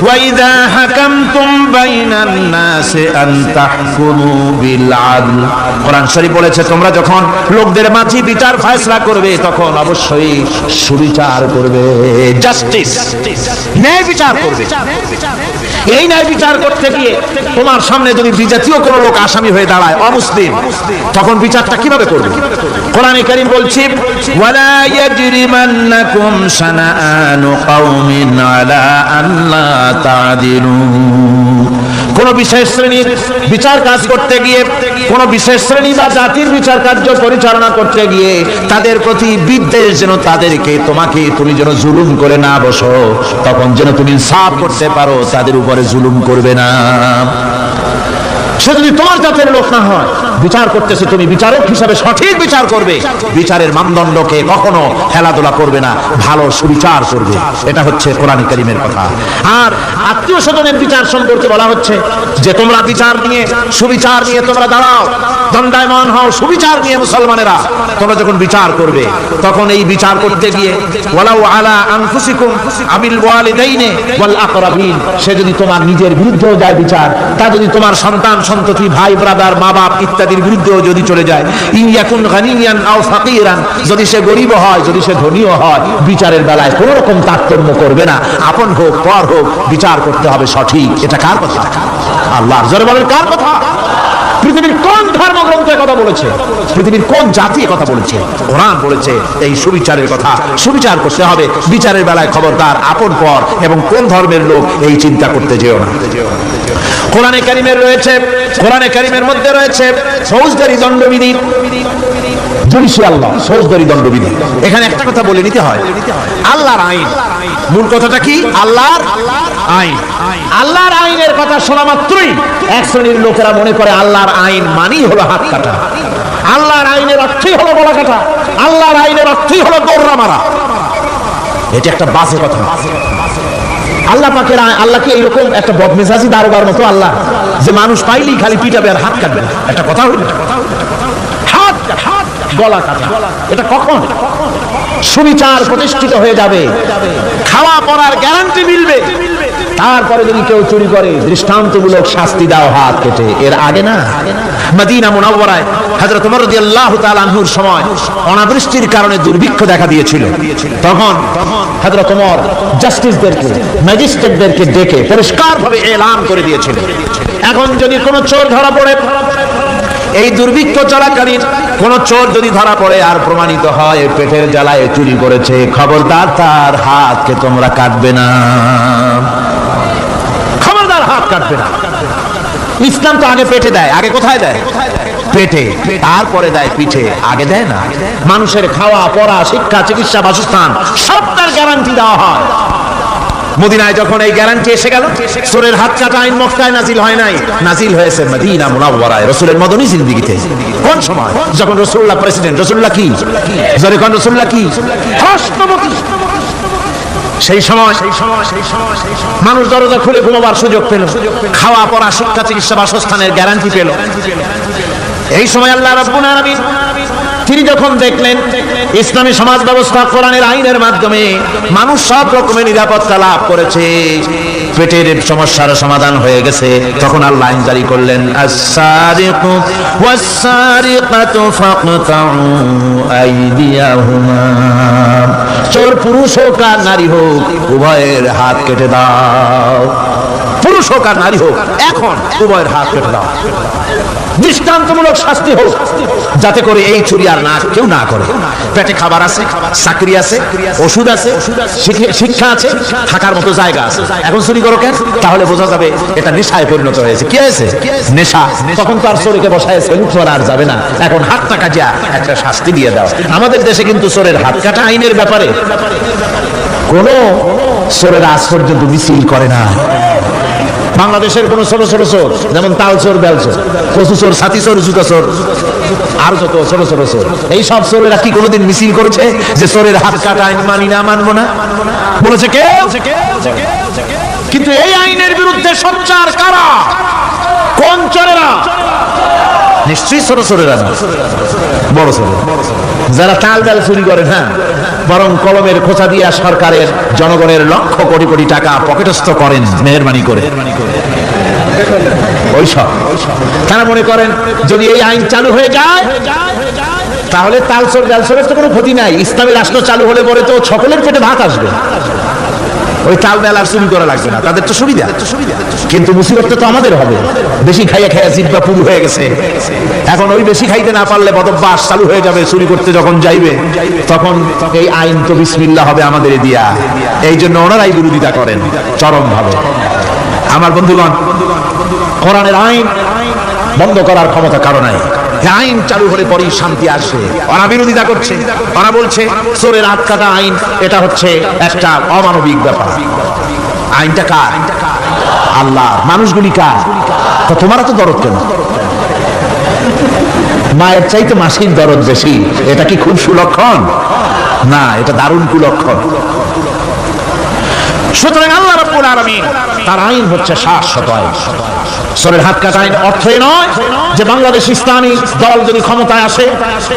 ওয়াইদা হাকামতুম বাইনান নাসি আন তাহকুমু বিল আদল। কোরআন শরীফ বলেছে তোমরা যখন লোকদের মাঝে বিচার ফয়সালা করবে তখন অবশ্যই সুবিচার করবে, জাস্টিস, ন্যায় বিচার করবে। এই ন্যায় বিচার করতে গিয়ে তোমার সামনে যদি বিজাতীয় কোনো লোক আসামি হয়ে দাঁড়ায়, অমুসলিম, তখন বিচারটা কিভাবে করবে? কোরআনে কারীম বলছে ওয়ালা ইয়াজরিমান্নাকুম শানাআনু কওমিন আলা আল্লা তা'দিলু। কোন বিশেষ শ্রেণীর বিচার কাজ করতে গিয়ে, কোন বিশেষ শ্রেণী বা জাতির বিচার কার্য পরিচালনা করতে গিয়ে তাদের প্রতি বিদ্বেষ যেন তাদেরকে তুমি যেন জুলুম করে না বসো, তখন যেন তুমি ইনসাফ করতে পারো, তাদের উপরে জুলুম করবে না। সে যদি তোমার জাতের লোক না হয়, বিচার করতেছে, তুমি বিচারক হিসাবে সঠিক বিচার করবে, বিচারের মানদণ্ডকে কখনো খেলাধুলা করবে না, ভালো সুবিচার করবে। এটা হচ্ছে কোরআন কারীমের কথা। আর আত্মীয় স্বজনের বিচার সম্পর্কে বলা হচ্ছে যে তোমরা বিচার নিয়ে, সুবিচার নিয়ে তোমরা দাঁড়াও, দণ্ডায়মান হও সুবিচার নিয়ে। মুসলমানেরা তোমরা যখন বিচার করবে তখন এই বিচার করতে গিয়ে ওয়ালাউ আলা আনফুসিকুম আবিল ওয়ালিদাইনি ওয়াল আকরাবিন, সে যদি তোমার নিজের বিরুদ্ধেও যায় বিচার, তা যদি তোমার সন্তান সন্ততি, ভাই ব্রাদার, মা বাপ ইত্যাদির বিরুদ্ধেও যদি চলে যায়, ইয়াকুন গানিয়ান আও ফাকিরান, যদি সে গরিব হয়, যদি সে ধনীও হয়, বিচারের বেলায় কোন রকম তারতম্য করবে না, আপন হোক পর হোক, বিচার করতে হবে সঠিক। এটা কার কথা? আল্লাহর। জোরে বলেন কার কথা? পৃথিবীর কোন ধর্মগ্রন্থের কথা বলেছে? পৃথিবীর কোন জাতি কথা বলেছে? কোরআন বলেছে এই সুবিচারের কথা। সুবিচার করতে হবে, বিচারের বেলায় খবরদার আপন পর এবং কোন ধর্মের লোক এই চিন্তা করতে যেও না। কোরআনে কারীমের রয়েছে, কোরআনে কারীমের মধ্যে রয়েছে ফৌজদারি দণ্ডবিধি, জুডিশিয়াল ল, ফৌজদারি দণ্ডবিধি। এখানে একটা কথা বলে নিতে হয়, আল্লাহর আইন, মূল কথাটা কি? আল্লাহর আইন। আল্লাহর আইনের কথা শোনা মাত্রই এক শ্রেণীর লোকেরা মনে করে আল্লাহর আইন মানি হলো হাত কাটা, আল্লাহর আইনের অর্থই হলো গলা কাটা, আল্লাহর আইনের অর্থই হলো দৌড়া মারা। এটা একটা বাজে কথা। আল্লাহ পাকের আল্লাহকে এইরকম একটা বদমেজাজি দারোগার মতো আল্লাহ যে মানুষ পাইলেই খালি পিটাবে আর হাত কাটবে, একটা কথা হইল? হাত গলা কাটা, এটা কখন সুবিচার প্রতিষ্ঠিত হয়ে যাবে? খাওয়া পড়ার গ্যারান্টি মিলবে, তারপরে যদি কেউ চুরি করে দৃষ্টান্তমূলক শাস্তি দাও হাত কেটে। এর আগে না। মদিনা মুনাওয়ারায় হযরত ওমর রাদিয়াল্লাহু তাআলা আনহুর সময় অনাবৃষ্টির কারণে দুর্ভিক্ষ দেখা দিয়েছিল। তখন হযরত ওমর জাস্টিসদেরকে, ম্যাজিস্ট্রেটদেরকে ডেকে পরিষ্কারভাবে এলান করে দিয়েছিল, এখন যদি কোনো চোর ধরা পড়ে, এই দুর্ভিক্ষ চলাকালীন কোন চোর যদি ধরা পড়ে আর প্রমাণিত হয় পেটের জ্বালায় চুরি করেছে, খবরদার তার হাতকে তোমরা কাটবে না, খবরদার হাত কাটবে না। ইসলাম তো আগে পেটে দেয়, আগে কোথায় দেয়? পেটে, তারপরে দেয় পিঠে, আগে দেয় না। মানুষের খাওয়া পড়া, শিক্ষা, চিকিৎসা, বাসস্থান সবটার গ্যারান্টি দেওয়া হয়। মদিনায় যখন এই গ্যারান্টি এসে গেল, চোরের হাত কাটা আইন মক্কায় নাজিল হয় নাই, নাজিল হয়েছে মদিনা মুনাওয়ারায় রাসূলের মদনী জিন্দেগিতে। কোন সময়? যখন রাসূলুল্লাহ প্রেসিডেন্ট। রাসূলুল্লাহ কি? জোরে কোন রাসূলুল্লাহ কি? রাষ্ট্রপতি। সেই সময় মানুষ দরজা খুলে ঘুমাবার সুযোগ পেল, খাওয়া পড়া, শিক্ষা, চিকিৎসা, বাসস্থানের গ্যারান্টি পেল। এই সময় আল্লাহ রাব্বুল আলামিন তিনি যখন দেখলেন ইসলামী সমাজ ব্যবস্থা কোরআনের আইনের মাধ্যমে মানুষ সব রকমের নিরাপত্তা লাভ করেছে, পেটের সমস্যার সমাধান হয়ে গেছে, তখন আল্লাহ আইন জারি করলেন, আস-সারিকু ওয়াস-সারিকাতু ফাকতাউ আইদিয়াহুমা, চোর পুরুষ হোক আর নারী হোক উভয়ের হাত কেটে দাও। পুরুষ হোক আর নারী হোক, এখন উভয়ের হাত কেটে দাও। দৃষ্টান্তমূলক শাস্তি হোক, যাতে করে এই চুরি আর না কেউ না করে। পেটে খাবার আছে, চাকরি আছে, ওষুধ আছে, শিক্ষা আছে, থাকার মতো জায়গা আছে, এখন চুরি করো কেন? তাহলে বোঝা যাবে এটা নেশায় পরিণত হয়েছে। কি হয়েছে? নেশা। তখন তো আর চোরকে বসায় সেলুট করা আর যাবে না, এখন হাতটা কাটিয়া একটা শাস্তি দিয়ে দাও। আমাদের দেশে কিন্তু চোরের হাত কাটা আইনের ব্যাপারে কোন চোরের আজ পর্যন্ত মিছিল করে না। বাংলাদেশের কোন ছোট ছোট চোর, যেমন তাল চোর, বেল চোর, কচু চোর, ছাতি চোর, জুতা চোর, আর যত ছোট ছোট চোর, এই সব চোরেরা কি কোনোদিন মিছিল করেছে যে চোরের হাত কাটা আইন মানি না, মানবো না? বলেছে কে? কিন্তু এই আইনের বিরুদ্ধে সোচ্চার কারা? কোন চোরেরা? নিশ্চয়ই ছোট চোরেরা না, বড় চোর যারা তাল বেল চুরি করে। হ্যাঁ, বরং কলমের খোঁচা দিয়া সরকারের, জনগণের লক্ষ কোটি কোটি টাকা পকেটস্থ করেন মেহেরবানি করে। ওইসব তারা মনে করেন যদি এই আইন চালু হয়ে যায় তাহলে তাল চোর বেল চোরের তো কোনো ক্ষতি নাই, ইসলামী রাষ্ট্র চালু হলে পরে তো সকলের পেটে ভাত আসবে, ওই তাল বেল আর চুরি করা লাগবে না, তাদের তো সুবিধা। কিন্তু মুসিবতটা তো আমাদের হবে। বেশি খাইয়া খাইয়া জিহ্বা পুরু হয়ে গেছে, এখন ওই বেশি খাইতে না পারলে বদভ্যাস চালু হয়ে যাবে, চুরি করতে যখন যাইবে তখন এই আইন তো বিসমিল্লাহ হবে আমাদের দিয়া। এই জন্য ওনারাই বিরোধিতা করেন চরম ভাবে। আমার বন্ধুগণ, কোরআনের আইন বন্ধ করার ক্ষমতা কারো নাই। আইন চালু হলে পরেই শান্তি আসবে। ওরা বিরোধিতা করছে, ওরা বলছে চোরের হাত কাটা আইন এটা হচ্ছে একটা অমানবিক ব্যাপার। আইনটা কার? আল্লাহ। মানুষগুলি কার? তো তোমারা তো দরদ কেন? মায়ের চাইতে মাসির দরদ বেশি, এটা কি খুব সুলক্ষণ? না, এটা দারুণ কুলক্ষণ। সুতরাং আল্লাহ রাব্বুল আলামিন তার আইন হচ্ছে শাশ্বত আইন। চোরের হাত কাটা আইন অর্থই নয় যে বাংলাদেশ ইসলামী দল যদি ক্ষমতায় আসে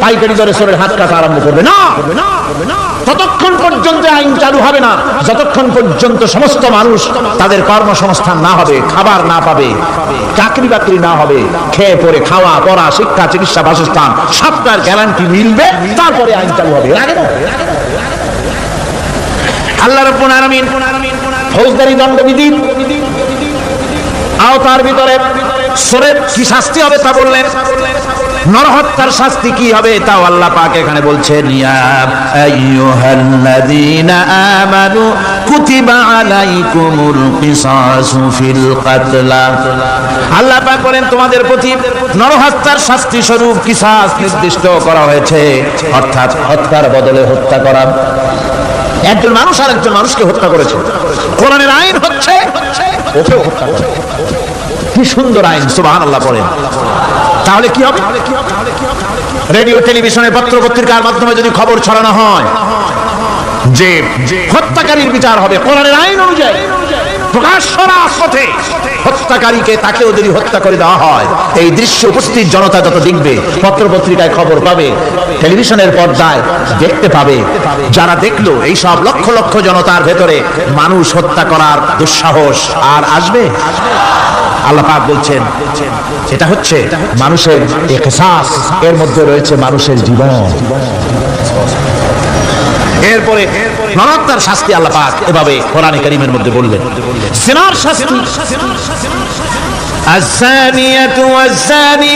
পাইকারি দরে চোরের হাত কাটা আরম্ভ করবে না। ততক্ষণ পর্যন্ত আইন চালু হবে না যতক্ষণ পর্যন্ত সমস্ত মানুষ তাদের কর্মসংস্থান না হবে, খাবার না পাবে, চাকরি বাকরি না হবে, খেয়ে পরে খাওয়া পড়া, শিক্ষা, চিকিৎসা, বাসস্থান সবটার গ্যারান্টি মিলবে, তারপরে আইন চালু হবে। আগে না। আল্লাহ রাব্বুল আলামিন ফৌজদারি দণ্ডবিধি আওতার ভিতরে চোরের কি শাস্তি হবে তা বললেন। নরহত্যার শাস্তি কি হবে তাও আল্লাহ পাক এখানে বলছেন, ইয়া আইয়ুহাল্লাযীনা আমানু কুতিবা আলাইকুমুল কিসাসু ফিল কাতলা। আল্লাহ পাক বলেন তোমাদের প্রতি নরহত্যার শাস্তি স্বরূপ কিসাস নির্দিষ্ট করা হয়েছে, অর্থাৎ হত্যার বদলে হত্যা করা। একজন মানুষ আর একজন মানুষকে হত্যা করেছে, কোরআনের আইন হচ্ছে ওকেও হত্যা করা। কি সুন্দর আইন, সুবহানাল্লাহ পড়েন। তাহলে কি হবে? রেডিও, টেলিভিশনে, পত্র পত্রিকার মাধ্যমে যদি খবর ছড়ানো হয় যে হত্যাকারীর বিচার হবে কোরআনের আইন অনুযায়ী, প্রকাশ্য রাজপথে হত্যাকারীকে তাকেও যদি হত্যা করে দেওয়া হয়, এই দৃশ্য উপস্থিত জনতা যত দেখবে, পত্র পত্রিকায় খবর পাবে, টেলিভিশনের পর্দায় দেখতে পাবে, যারা দেখলো এই সব লক্ষ লক্ষ জনতার ভেতরে মানুষ হত্যা করার দুঃসাহস আর আসবে? আল্লাহ পাক বলছেন এটা হচ্ছে মানুষের ইহসাস, এর মধ্যে রয়েছে মানুষের জীবন। এরপরে নরহত্যার শাস্তি আল্লাহ পাক এভাবে কোরআনে কারীমের মধ্যে বললেন। জিনার শাস্তি, الزانية والزاني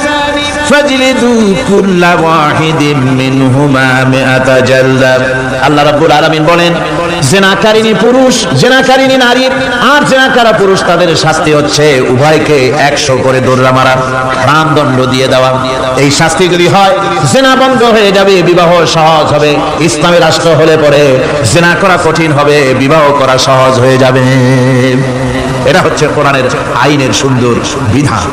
فاجلدوا كل واحد منهما 100 جلدة। আল্লাহ রাব্বুল আলামিন বলেন জিনাকারিনী পুরুষ, জিনাকারিনী নারী আর জিনাকারা পুরুষ তাদের শাস্তি হচ্ছে উভয়কে 100 করে দৌড়া মারা, প্রাণদণ্ড দিয়ে দেওয়া। এই শাস্তি যদি হয় জিনা বন্ধ হয়ে যাবে, বিবাহ সহজ হবে। ইসলামী রাষ্ট্র হলে পরে জিনা করা কঠিন হবে, বিবাহ করা সহজ হয়ে যাবে। এটা হচ্ছে কোরআনের আইনের সুন্দর বিধান।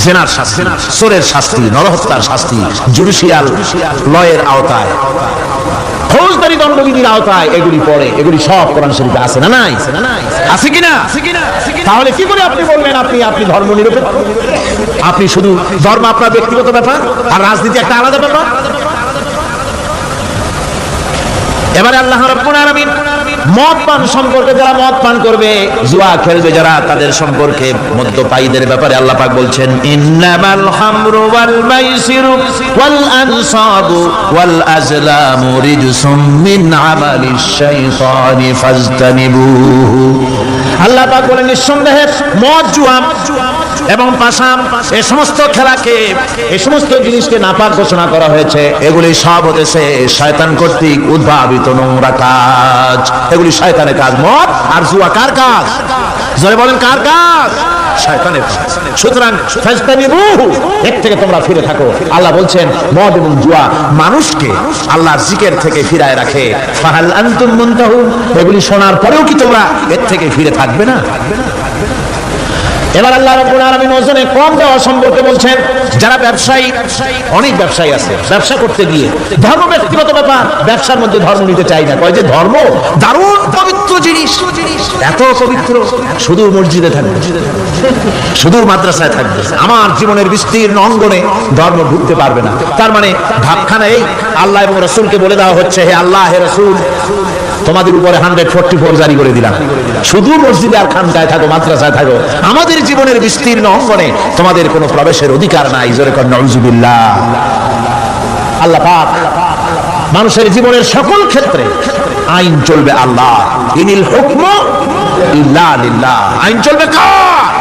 জিনার শাস্তি, চোরের শাস্তি, নরহত্যার শাস্তি জুডিশিয়াল লয়ের আওতায়, ফৌজদারি দণ্ডবিধির আওতায় এগুলি পড়ে। এগুলি সব কোরআন শরীফে আছে না নাই? আছে কিনা? তাহলে কি করে আপনি বলবেন আপনি ধর্ম নিরপেক্ষ? আপনি শুধু ধর্ম আপনার ব্যক্তিগত ব্যাপার আর রাজনীতি একটা আলাদা ব্যাপার। এবারে আল্লাহ রাব্বুল আলামিন মদ পান সম্পর্কে, যারা মদ পান করবে, জুয়া খেলবে যারা, তাদের সম্পর্কে মদ্যপায়ীদের ব্যাপারে আল্লাহ পাক বলছেন, ইন্নামাল খামরু ওয়াল মাইসিরু ওয়াল আনসাবু ওয়াল আজলামু রিজসুম মিন আমালিশ শাইতানি ফাজতানিবুহু। আল্লাহ পাক বলেন নিঃসন্দেহে মদ, জুয়া এবং পাশাম, এই সমস্ত খেলাকে, এই সমস্ত জিনিসকে নাপাক ঘোষণা করা হয়েছে। এগুলি সব হতেছে শয়তান কর্তৃক উদ্ভাবিত নোংরা কাজ। এগুলি শয়তানের কাজ। মদ আর জুয়া কার কাজ? জোরে বলেন কার কাজ? শয়তানের কাজ। সুতরাং ফাজতানিবুহু, এর থেকে তোমরা ফিরে থাকো। আল্লাহ বলছেন মদ এবং জুয়া মানুষকে আল্লাহর জিকির থেকে ফিরায় রাখে। ফাহাল আনতুম মুনতাহুন, এগুলি শোনার পরেও কি তোমরা এর থেকে ফিরে থাকবে না? এবার আল্লাহ রাব্বুল আলামিন ওজনে কম দেওয়া সম্পর্কে বলছেন, যারা ব্যবসায়ী, অনেক ব্যবসায়ী আছে, ব্যবসা করতে গিয়ে ধর্ম ব্যক্তিগত ব্যাপার, ব্যবসার মধ্যে ধর্ম নিতে চাই না। কয় যে ধর্ম দারুণ পবিত্র জিনিস, এত পবিত্র, শুধু মসজিদে থাকবে, শুধু মাদ্রাসায় থাকবে, আমার জীবনের বিস্তীর্ণ অঙ্গনে ধর্ম ঢুকতে পারবে না। তার মানে ভাবখানা এই, আল্লাহ এবং রাসূলকে বলে দেওয়া হচ্ছে, হে আল্লাহ, হে রাসূল, তোমাদের উপরে 144 জারি করে দিলাম, শুধু মসজিদে আর খানকায় থাকো, মাদ্রাসায় থাকো, আমাদের জীবনের বিস্তীর্ণ অঙ্গনে তোমাদের কোনো প্রবেশের অধিকার নাই। জোরে কর নাউযুবিল্লাহ। আল্লাহ পাক মানুষের জীবনের সকল ক্ষেত্রে আইন চলবে আল্লাহ। ইনিল হুকমু ইল্লা লিল্লাহ। আইন চলবে কার?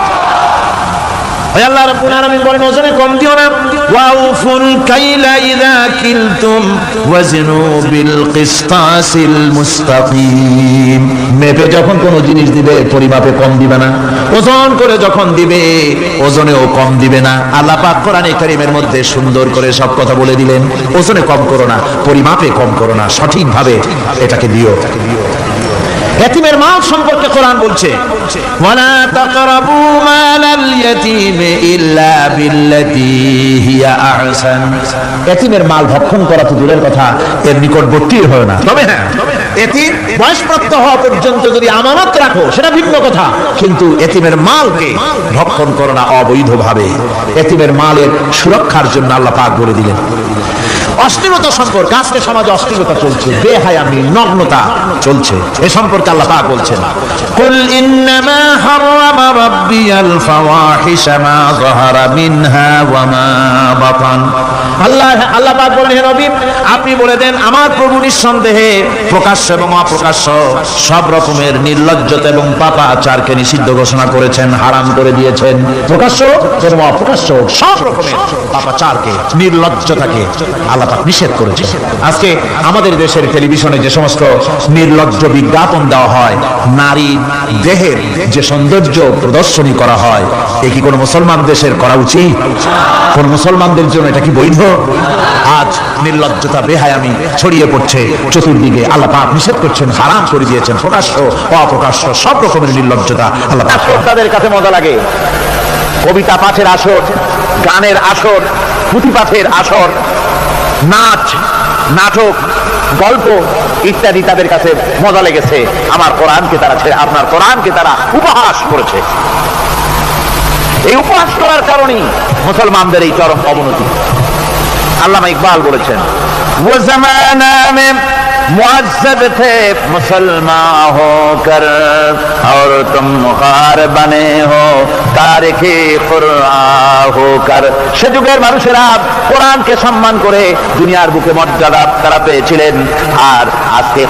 আল্লাহ রাব্বুল আলামিন বলেন ওজনে কম দিও না। ওয়াউফুল কাইলা ইযা কিলতুম ওয়াজনু বিল কিসতাসিল মুস্তাকিম। মেপে যখন কোনো জিনিস দিবে পরিমাপে কম দিবে না, ওজন করে যখন দিবে ওজনেও কম দিবে না। আল্লাহ পাক কোরআনে কারীমের মধ্যে সুন্দর করে সব কথা বলে দিলেন, ওজনে কম করো না, পরিমাপে কম করো না, সঠিকভাবে এটাকে দিও। ইয়াতীমের মাল সম্পর্কে কোরআন বলছে, ওয়ালা তাকরাবু মালাল ইয়াতীমি ইল্লা বিল্লাতী হিয়া আহসান। ইয়াতীমের মাল ভক্ষণ করা তো দূরের কথা, এর নিকটবর্তী হয় না। তবে হ্যাঁ, ইয়াতীম বয়সপ্রাপ্ত হওয়া পর্যন্ত যদি আমানত রাখো সেটা ভিন্ন কথা, কিন্তু ইয়াতীমের মালকে ভক্ষণ করো না অবৈধভাবে। ইয়াতীমের মালের সুরক্ষার জন্য আল্লাহ পাক বলে দিলেন। অশ্লীলতা সম্পর্কে, আজকে সমাজে অশ্লীলতা চলছে, বেহায়ামি, নগ্নতা চলছে, এ সম্পর্কে আল্লাহ পাক বলছেন, কুল ইন্নামা হারামা রাব্বিয়াল ফাওয়াহিশা মা যাহারা মিনহা ওয়া মা বাতান। আল্লাহ পাক বলেন, হে নবী আপনি বলে দেন, আমার প্রভু নিঃসন্দেহে প্রকাশ্য এবং অপ্রকাশ্য সব রকমের নির্লজ্জতা এবং পাপাচারকে নিষিদ্ধ ঘোষণা করেছেন, হারাম করে দিয়েছেন। প্রকাশ্য এবং অপ্রকাশ্য সব রকমের পাপাচারকে, নির্লজ্জতাকে আল্লাহ পাক নিষেধ করেছে। আজকে আমাদের দেশের টেলিভিশনে যে সমস্ত নির্লজ্জ বিজ্ঞাপন দেওয়া হয়, নারী দেহের যে সৌন্দর্য প্রদর্শনী করা হয়, এ কি কোনো মুসলমান দেশের করা উচিত? কোন মুসলমানদের জন্য এটা কি বৈধ? আজ নির্লজ্জতা, বেহায়ামি ছড়িয়ে পড়ছে চতুর্দিকে। আল্লাহ পাক নিষেধ করছেন, হারাম করে দিয়েছেন। প্রকাশ্য অপ্রকাশ্য সব রকমের নির্লজ্জতা আল্লাহ পাক। তাদের কাছে মজা লাগে কবিতা পাঠের আসর, গানের আসর, পুঁথি পাঠের আসর, নাচ, নাটক, গল্প ইত্যাদি তাদের কাছে মজা লেগেছে। আমার কোরআনকে তারা ছেড়ে আপনার কোরআনকে তারা উপহাস করেছে। এই উপহাস করার কারণেই মুসলমানদের এই চরম অবনতি। আল্লামা ইকবাল বলেছেন, वो ज़माना में मुअज़्ज़ब थे मुसलमान होकर और तुम मुखार बने हो तारिके कुरआन होकर। সে যুগের মানুষেরা কোরআনকে সম্মান করে দুনিয়ার বুকে মর্যাদা তারা পেয়েছিলেন, আর আজকে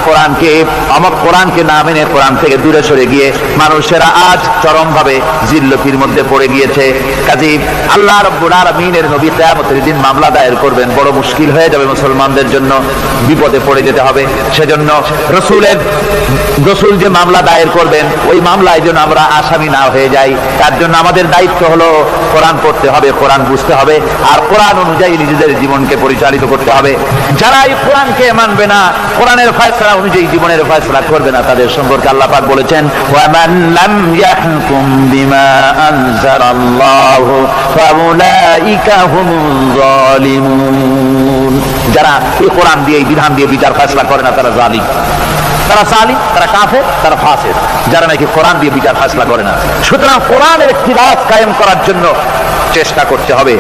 কোরআনকে না মেনে কোরআন থেকে দূরে সরে গিয়ে মানুষেরা আজ চরমভাবে জিল্লতির মধ্যে পড়ে গিয়েছে। কাজী আল্লাহ রাব্বুল আলামিনের নবী কিয়ামতের দিন মামলা দায়ের করবেন, বড় মুশকিল হয়ে যাবে মুসলমানদের জন্য, বিপদে পড়ে যেতে হবে। সেজন্য রসুল যে মামলা দায়ের করবেন, ওই মামলায় যেন আমরা আসামি না হয়ে যাই, তার জন্য আমাদের দায়িত্ব হলো কোরআন পড়তে হবে, কোরআন বুঝতে হবে, আর কোরআন অনুযায়ী নিজেদের জীবনকে পরিচালিত করতে হবে। যারা এই কোরআনকে মানবে না, কোরআনের ফয়সালা অনুযায়ী জীবনের ফয়সালা করবে না, তাদের সম্পর্কে আল্লাহ পাক বলেছেন, ওয়ামান লাম ইয়াহকুম বিমা আনজালাল্লাহু ফাউলাইকা হুমুজ জালিমুন। যারা এই কোরআন দিয়ে, বিধান দিয়ে বিচার ফয়সালা করে না, তারা জালিম। তারা জালিম, তারা কাফের, তারা ফাসিক, যারা নাকি কোরআন দিয়ে বিচার ফাসলা করে না। সুতরাং কোরআনের একটি রাজ কায়েম করার জন্য চেষ্টা করতে হবে,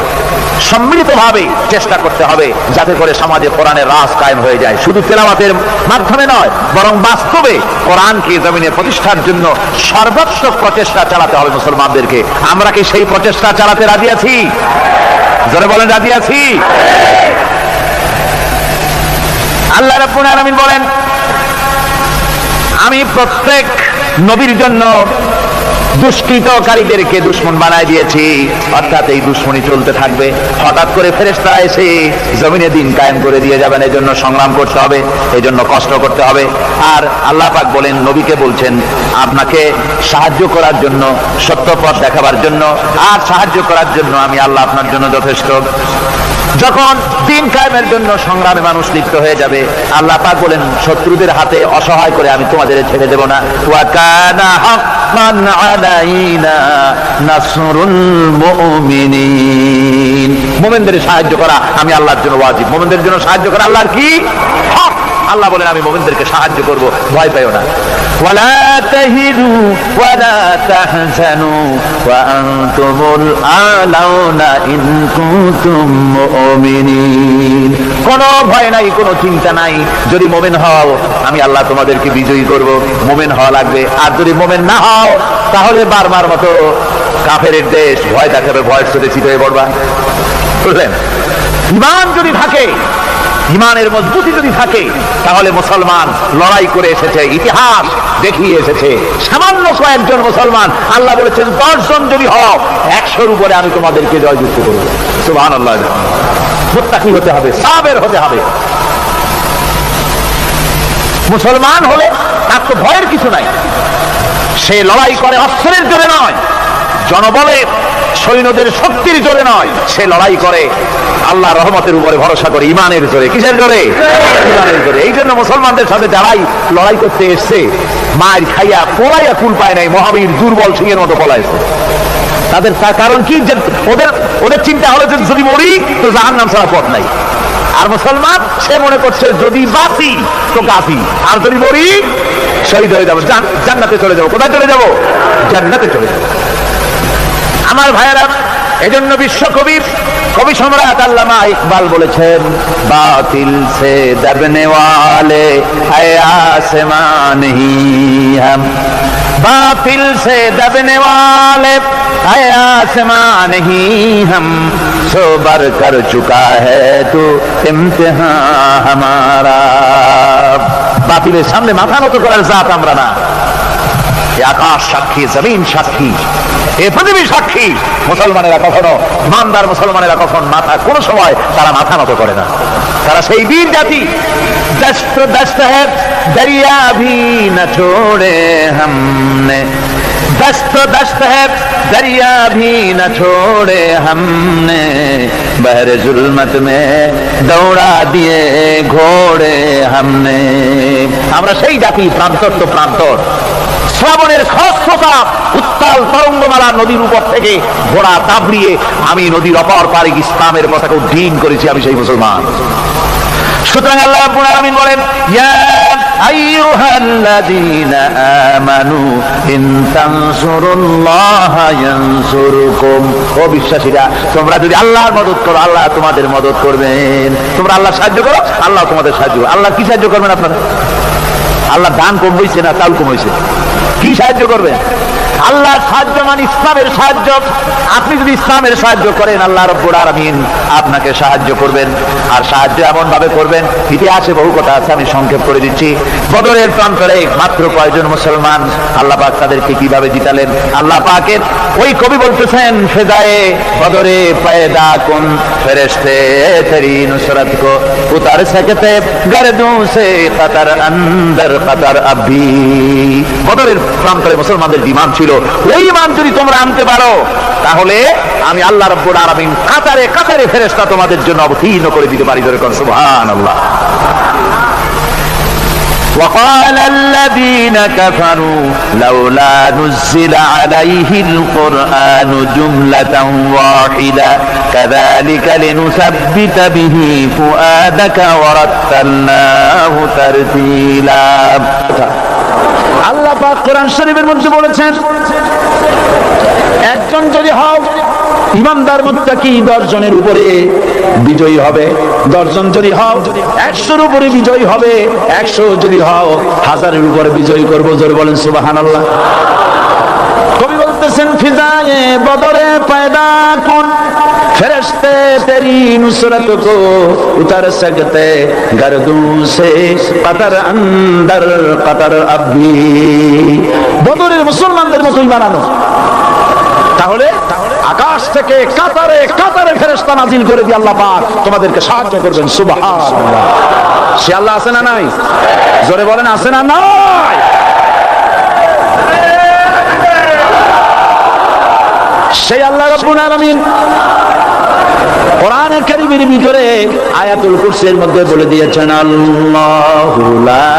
সম্মিলিতভাবে চেষ্টা করতে হবে, যাতে করে সমাজে কোরআনের রাজ কায়েম হয়ে যায়। শুধু তেলাওয়াতের মাধ্যমে নয়, বরং বাস্তবে কোরআনকে জমিনে প্রতিষ্ঠার জন্য সর্বাত্মক প্রচেষ্টা চালাতে হবে মুসলমানদেরকে। আমরা কি সেই প্রচেষ্টা চালাতে রাজি আছি? জোরে বলেন, রাজি আছি? আল্লাহ রাব্বুল আলামিন বলেন, আমি প্রত্যেক নবীর জন্য দুষ্কৃতকারীদেরকে দুশ্মন বানায় দিয়েছি, অর্থাৎ এই দুশ্মনী চলতে থাকবে। হঠাৎ করে ফেরেশতারা এসে জমিনে দিন কায়েম করে দিয়ে যাবেন, এই জন্য সংগ্রাম করতে হবে, এই জন্য কষ্ট করতে হবে। আর আল্লাহ পাক বলেন, নবীকে বলছেন, আপনাকে সাহায্য করার জন্য, সত্য পথ দেখাবার জন্য আর সাহায্য করার জন্য আমি আল্লাহ আপনার জন্য যথেষ্ট। যখন দিন কায়েমের জন্য সংগ্রামে মানুষ লিপ্ত হয়ে যাবে, আল্লাহ পাক বলেন, শত্রুদের হাতে অসহায় করে আমি তোমাদের ছেড়ে দেব না। ওয়া কানা হাক্কান আলাইনা নাসরুল মুমিনিন। মুমিনদের সাহায্য করা আমি আল্লাহর জন্য ওয়াজিব। মুমিনদের জন্য সাহায্য করা আল্লাহর কি হক। আল্লাহ বলেন, আমি মুমিনদেরকে সাহায্য করব, ভয় পাইও না। ওয়ালা তাহিনু ওয়ালা তাহজানু ওয়া আনতুমুল আলাউনা ইন কুনতুম মুমিনিন। কোনো ভয় নাই, কোনো চিন্তা নাই। যদি মুমিন হও, আমি আল্লাহ তোমাদেরকে বিজয়ী করব। মুমিন হওয়া লাগবে। আর যদি মুমিন না হও, তাহলে বারবার মতো কাফেরের দেশ ভয় দেখাবে, ভয়ের সাথে চিত হয়ে পড়বা। বুঝলেন? ঈমান যদি থাকে, ঈমানের মজবুতি যদি থাকে, তাহলে মুসলমান লড়াই করে এসেছে, ইতিহাস দেখিয়ে এসেছে। সামান্য কয়েকজন মুসলমান, আল্লাহ বলেছেন 10 জন যদি হও, 100-র উপরে আমি তোমাদেরকে জয়যুক্ত করব। সুবহানাল্লাহ। মুত্তাকি হতে হবে, সাবের হতে হবে। মুসলমান হলে তার তো ভয়ের কিছু নাই। সে লড়াই করে অস্ত্রের জোরে নয়, জনবলে সৈন্যদের শক্তির জোরে নয়, সে লড়াই করে আল্লাহ রহমতের উপরে ভরসা করে, ইমানের জোরে। কিসের জোরে? ইমানের জোরে। এই জন্য মুসলমানদের সাথে যারাই লড়াই করতে এসছে, মার খাইয়া পলাইয়া কুল পায় নাই, মহাবীর দুর্বল সিংহের মতো পলাইছে। তাদের তার কারণ কি? যে ওদের চিন্তা হলো যে যদি মরি তো জাহান্নাম ছাড়া পথ নাই। আর মুসলমান সে মনে করছে যদি বাঁচি তো গাছি, আর যদি মরি শহীদ হয়ে যাবো, জান্নাতে চলে যাবো। কোথায় চলে যাবো? জান্নাতে চলে যাবো। আমার ভাইয়েরা, এজন্য বিশ্বকবি কবি সম্রাট আল্লামা ইকবাল বলেছেন, বাতিল সে দবনে ওয়ালে है आसमान ही हम, बातिल से दबने वाले है आसमान ही हम, सो बर कर चुका है तू इम्तिहान हमारा। বাতিলের সামনে মাথা নত করার জাত আমরা না। আকাশ সাক্ষী, জমিন সাক্ষী, এ পৃথিবী সাক্ষী। মুসলমানেরা কখনো, ইমানদার মুসলমানেরা কখন মাথা, কোন সময় তারা মাথা নত করে না। তারা সেই বীর জাতি। দস্ত দস্ত है दरिया भी न छोड़े हमने, दस्त दस्त है दरिया भी न छोड़े हमने, बहर जुल्मत में दौड़ा दिए घोड़े हमने। আমরা সেই জাতি, প্রান্তর তো প্রান্তর। শ্রাবণের খস্রতা উত্তাল তরঙ্গমালা নদীর উপর থেকে ঘোড়া দাবড়িয়ে আমি নদীর অপর পারে ইসলামের পতাকা উড্ডীন করেছি, আমি সেই মুসলমান। সুতরাং আল্লাহ রাব্বুল আলামিন বলেন, ইয়া আইয়ুহাল্লাযীনা আমানু ইন তানসুরুল্লাহা ইয়ানসুরকুম। ও বিশ্বাসীরা, তোমরা যদি আল্লাহর মদদ করো, আল্লাহ তোমাদের মদদ করবেন। তোমরা আল্লাহর সাহায্য করো, আল্লাহ তোমাদের সাহায্য করবে। আল্লাহ কি সাহায্য করবেন আপনারা? আল্লাহ দান কম হয়েছে না চাল কম হয়েছে? কি সাহায্য করবেন? আল্লাহর সাহায্য মানে ইসলামের সাহায্য। আপনি যদি ইসলামের সাহায্য করেন, আল্লাহ রাব্বুল আলামিন আপনাকে সাহায্য করবেন। আর সাহায্য এমন ভাবে করবেন, ইতিহাসে বহু কথা আছে, আমি সংক্ষেপ করে দিচ্ছি। বদরের প্রান্তরে মাত্র কয়েকজন মুসলমান, আল্লাহ পাক তাদেরকে কিভাবে জিতালেন। আল্লাহ পাকের ওই কবি বলতেছেন, ফেদায়ে বদরে পয়দা কুন ফেরেশতে তেরি নুসরত কো উতার सकते गर्दों से कतर अंदर कतर अभी। বদরের প্রান্তরে মুসলমানদের ঈমান ছিল। ওই ঈমান যদি তোমরা আনতে পারো, তাহলে আমি আল্লাহ রাব্বুল আলামিন কাতারে কাতারে ফেরেশতা তোমাদের জন্য অবতীর্ণ করে দিতে পারি। সুবহানাল্লাহ। وقال الذين كفروا لولا نزل عليه القرآن جملة واحدة كذلك لنثبت به فؤادك ورتلناه ترتيلا আল্লাহ পাক কোরআন শরীফের মধ্যে বলেছেন, একজন যদি হও ইমানদার মুত্তাকি 10 জনের উপরে বিজয়ী হবে, 10 জন যদি হও 100-র উপরে বিজয়ী হবে, 100 যদি হও 1000-এর উপরে বিজয়ী করব। জোরে বলেন সুবহানাল্লাহ। কবি বলতেছেন, ফিজায়ে বদরে পয়দা কুন ফেরেশতে তেরি নুসরত কো উতার सकते গর্দু সে কতর अंदर কতর আবি। বদরের মুসলমানদের মতোই বানানো, তাহলে আকাশ থেকে কাতারে কাতারে ফেরেশতা নাজিল করে দিয়ে আল্লাহ পাক তোমাদেরকে সাহায্য করবেন। সুবহানাল্লাহ। সে আল্লাহ আছে না নাই? জোরে বলেন আছে না নাই? সেই আল্লাহ রাব্বুল আলামিন কোরআনে কারীমের ভিতরে আয়াতুল কুরসির মধ্যে বলে দিয়েছেন, আল্লাহু লা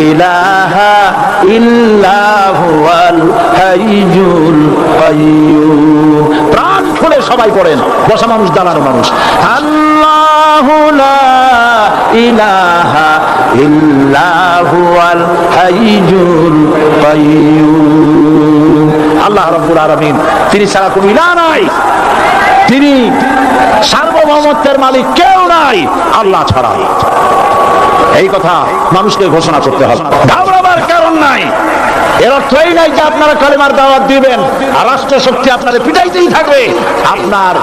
ইলাহা ইল্লা হুয়াল হাইয়ুল কাইয়্যুম। প্রাণ খুলে সবাই পড়েন, বসা মানুষ দাঁড়ানো মানুষ। আল্লাহু লা ইলাহা ইল্লা হুয়াল হাইয়ুল কাইয়্যুম। আল্লাহ রাব্বুল আলামিন, তিনি ছাড়া কোনো ইলাহ নাই, তিনি সার্বভৌমত্বের মালিক, কেউ নাই আল্লাহ ছাড়া। এই কথা মানুষকে ঘোষণা করতে হবে, ঘাবড়াবার কারণ নাই। এর অর্থ এই নাই যে আপনারা কালেমার দাওয়াত দিবেন আর রাষ্ট্র শক্তি আপনাদের পিটাইতেই থাকবে, আপনার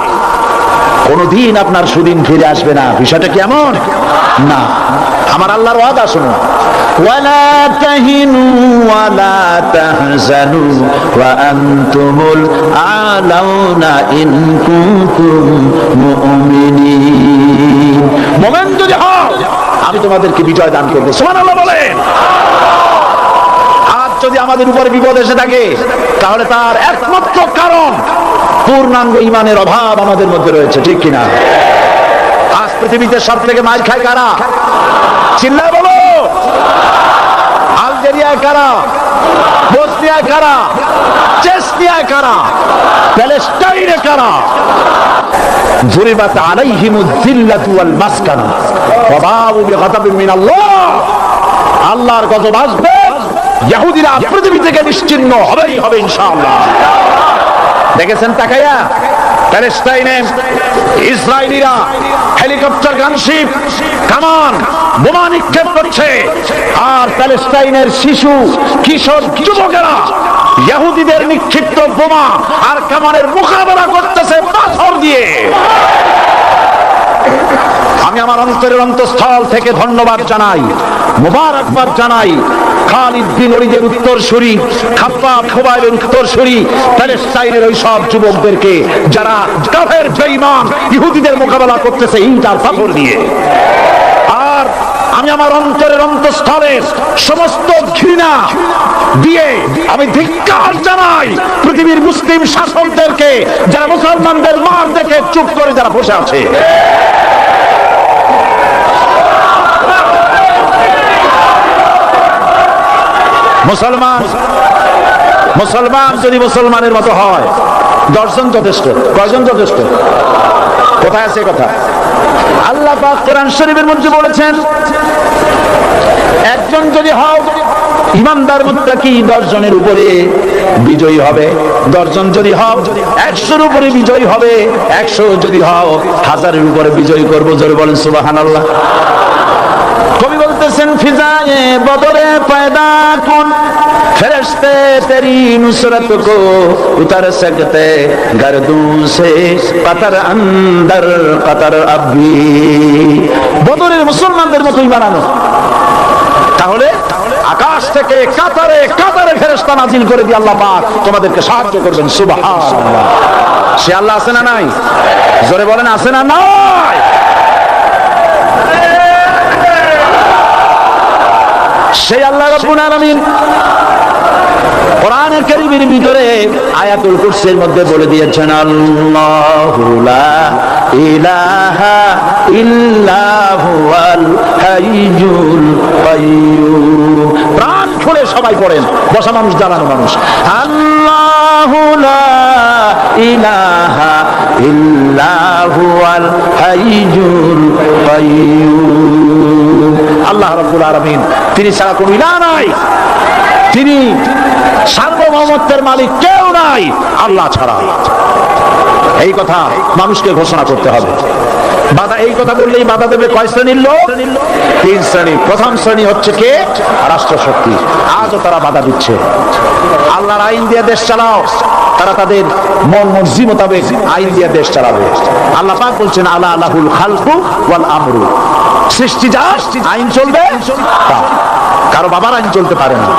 কোনদিন আপনার সুদিন ফিরে আসবে না। বিষয়টা কেমন না, আমার আল্লাহর ওয়াদা শুনুন, ওয়ালা তাহিনু ওয়ালা তাহজানু ওয়া আনতুমুল আলাউনা ইন কুনতুম মুমিনিন। মুমিন যদি হও আমি তোমাদেরকে বিজয় দান করব। সুবহানাল্লাহ বলেন। আজ যদি আমাদের উপরে বিপদ এসে থাকে তাহলে তার একমাত্র কারণ পূর্ণাঙ্গ ঈমানের অভাব আমাদের মধ্যে রয়েছে, ঠিক কিনা? আজ পৃথিবীতে সব থেকে মার খায় কারা? চিল্লায় বলো। আলজেরিয়ায় কারা? বসনিয়ায় কারা? চেচনিয়ায় কারা? প্যালেস্টাইনে কারা? যুরিবাত আলাইহিমুয যিল্লাতু ওয়াল মাসকানা ওয়া বাউ বিগাদাবিন মিনাল্লাহ। আল্লাহর গজব আসবে, ইহুদিরা পৃথিবী থেকে নিশ্চিহ্ন হবেই হবে ইনশাআল্লাহ। দেখেছেন তাকায়া প্যালেস্টাইনে ইসরায়েলিরা হেলিকপ্টার, গানশিপ, কামান, বোমা নিক্ষেপ করছে, আর প্যালেস্টাইনের শিশু কিশোর যুবকেরা ইহুদিদের নিক্ষিপ্ত বোমা আর কামানের মোকাবেলা করতেছে পাথর দিয়ে। আমি আমার অন্তরের অন্তঃস্থল থেকে ধন্যবাদ জানাই, মুবারকবাদ জানাই খালিদ বিন ওলীদের উত্তরসূরি, খাব্বাব খুবাইবের উত্তরসূরি প্যালেস্টাইনের ওই সব যুবকদেরকে যারা কাফের বেঈমান ইহুদিদের মোকাবেলা করতেছে ইট আর পাথর দিয়ে। আর আমি আমার অন্তরের অন্তঃস্থলে সমস্ত ঘৃণা দিয়ে আমি ধিক্কার জানাই পৃথিবীর মুসলিম শাসকদেরকে, যারা মুসলমানদের মার দেখে চুপ করে যারা বসে আছে। মুসলমান যদি মুসলমানের মতো হয় 10 জন যথেষ্ট, কয়জন যথেষ্ট? কোথায় আছে কথা? আল্লাহ পাক কোরআন শরীফের মধ্যে বলেছেন, একজন যদি হও ইমানদার মুত্তাকি 10 জনের উপরে বিজয়ী হবে, 10 জন যদি হও 100-র উপরে বিজয়ী হবে, 100 যদি হও 1000-এর উপরে বিজয়ী করব। জোরে বলেন সুবহানাল্লাহ। কবি বলতেছেন, ফিজায়ে বদরে পয়দা কুন ফেরেশতে তেরি নুসরত কো উতার सकते গর্দু সে কতর अंदर কতর আবি। বদরের মুসলমানদের মতোই বানানো, তাহলে আকাশ থেকে কাতারে কাতারে ফেরেশতা নাজিল করে দিয়ে আল্লাহ পাক তোমাদেরকে সাহায্য করবেন। সুবহানাল্লাহ। সে আল্লাহ আছে না নাই? জোরে বলেন আছে না নাই? সেই আল্লাহ রাব্বুল আলামিন কোরআনের কারীমের ভিতরে আয়াতুল কুরসির মধ্যে বলে দিয়েছেন আল্লাহু লা ইলাহা ইল্লা হুয়াল হাইয়ুল কাইয়্যুম। প্রাণ খুলে সবাই পড়েন, বসা মানুষ দাঁড়ানো মানুষ। আল্লাহু লা ইলাহা ইল্লা হুয়াল হাইয়ুল কাইয়্যুম। আল্লাহ রাব্বুল আলামিন, তিনি ছাড়া কোনো ইলাহ নাই, তিনি সার্বভৌমত্বের মালিক, কেউ নাই আল্লাহ ছাড়া। এই কথা মানুষকে ঘোষণা করতে হবে। বাধা, এই কথা বললেই বাধা দেবে কয় শ্রেণীর লোক? 3 শ্রেণী। প্রথম শ্রেণী হচ্ছে কে? রাষ্ট্রশক্তি। আজও তারা বাধা দিচ্ছে। আল্লাহর আইন দিয়ে দেশ চালাও, তারা তাদের মন মর্জি মোতাবেক আইন দিয়ে দেশ চালাবে। আল্লাহ পাক বলছেন আলা লাহুল খালকু ওয়াল আমরু, সৃষ্টি যা আইন চলবে তা। কারো বাবার আইন চলতে পারে না,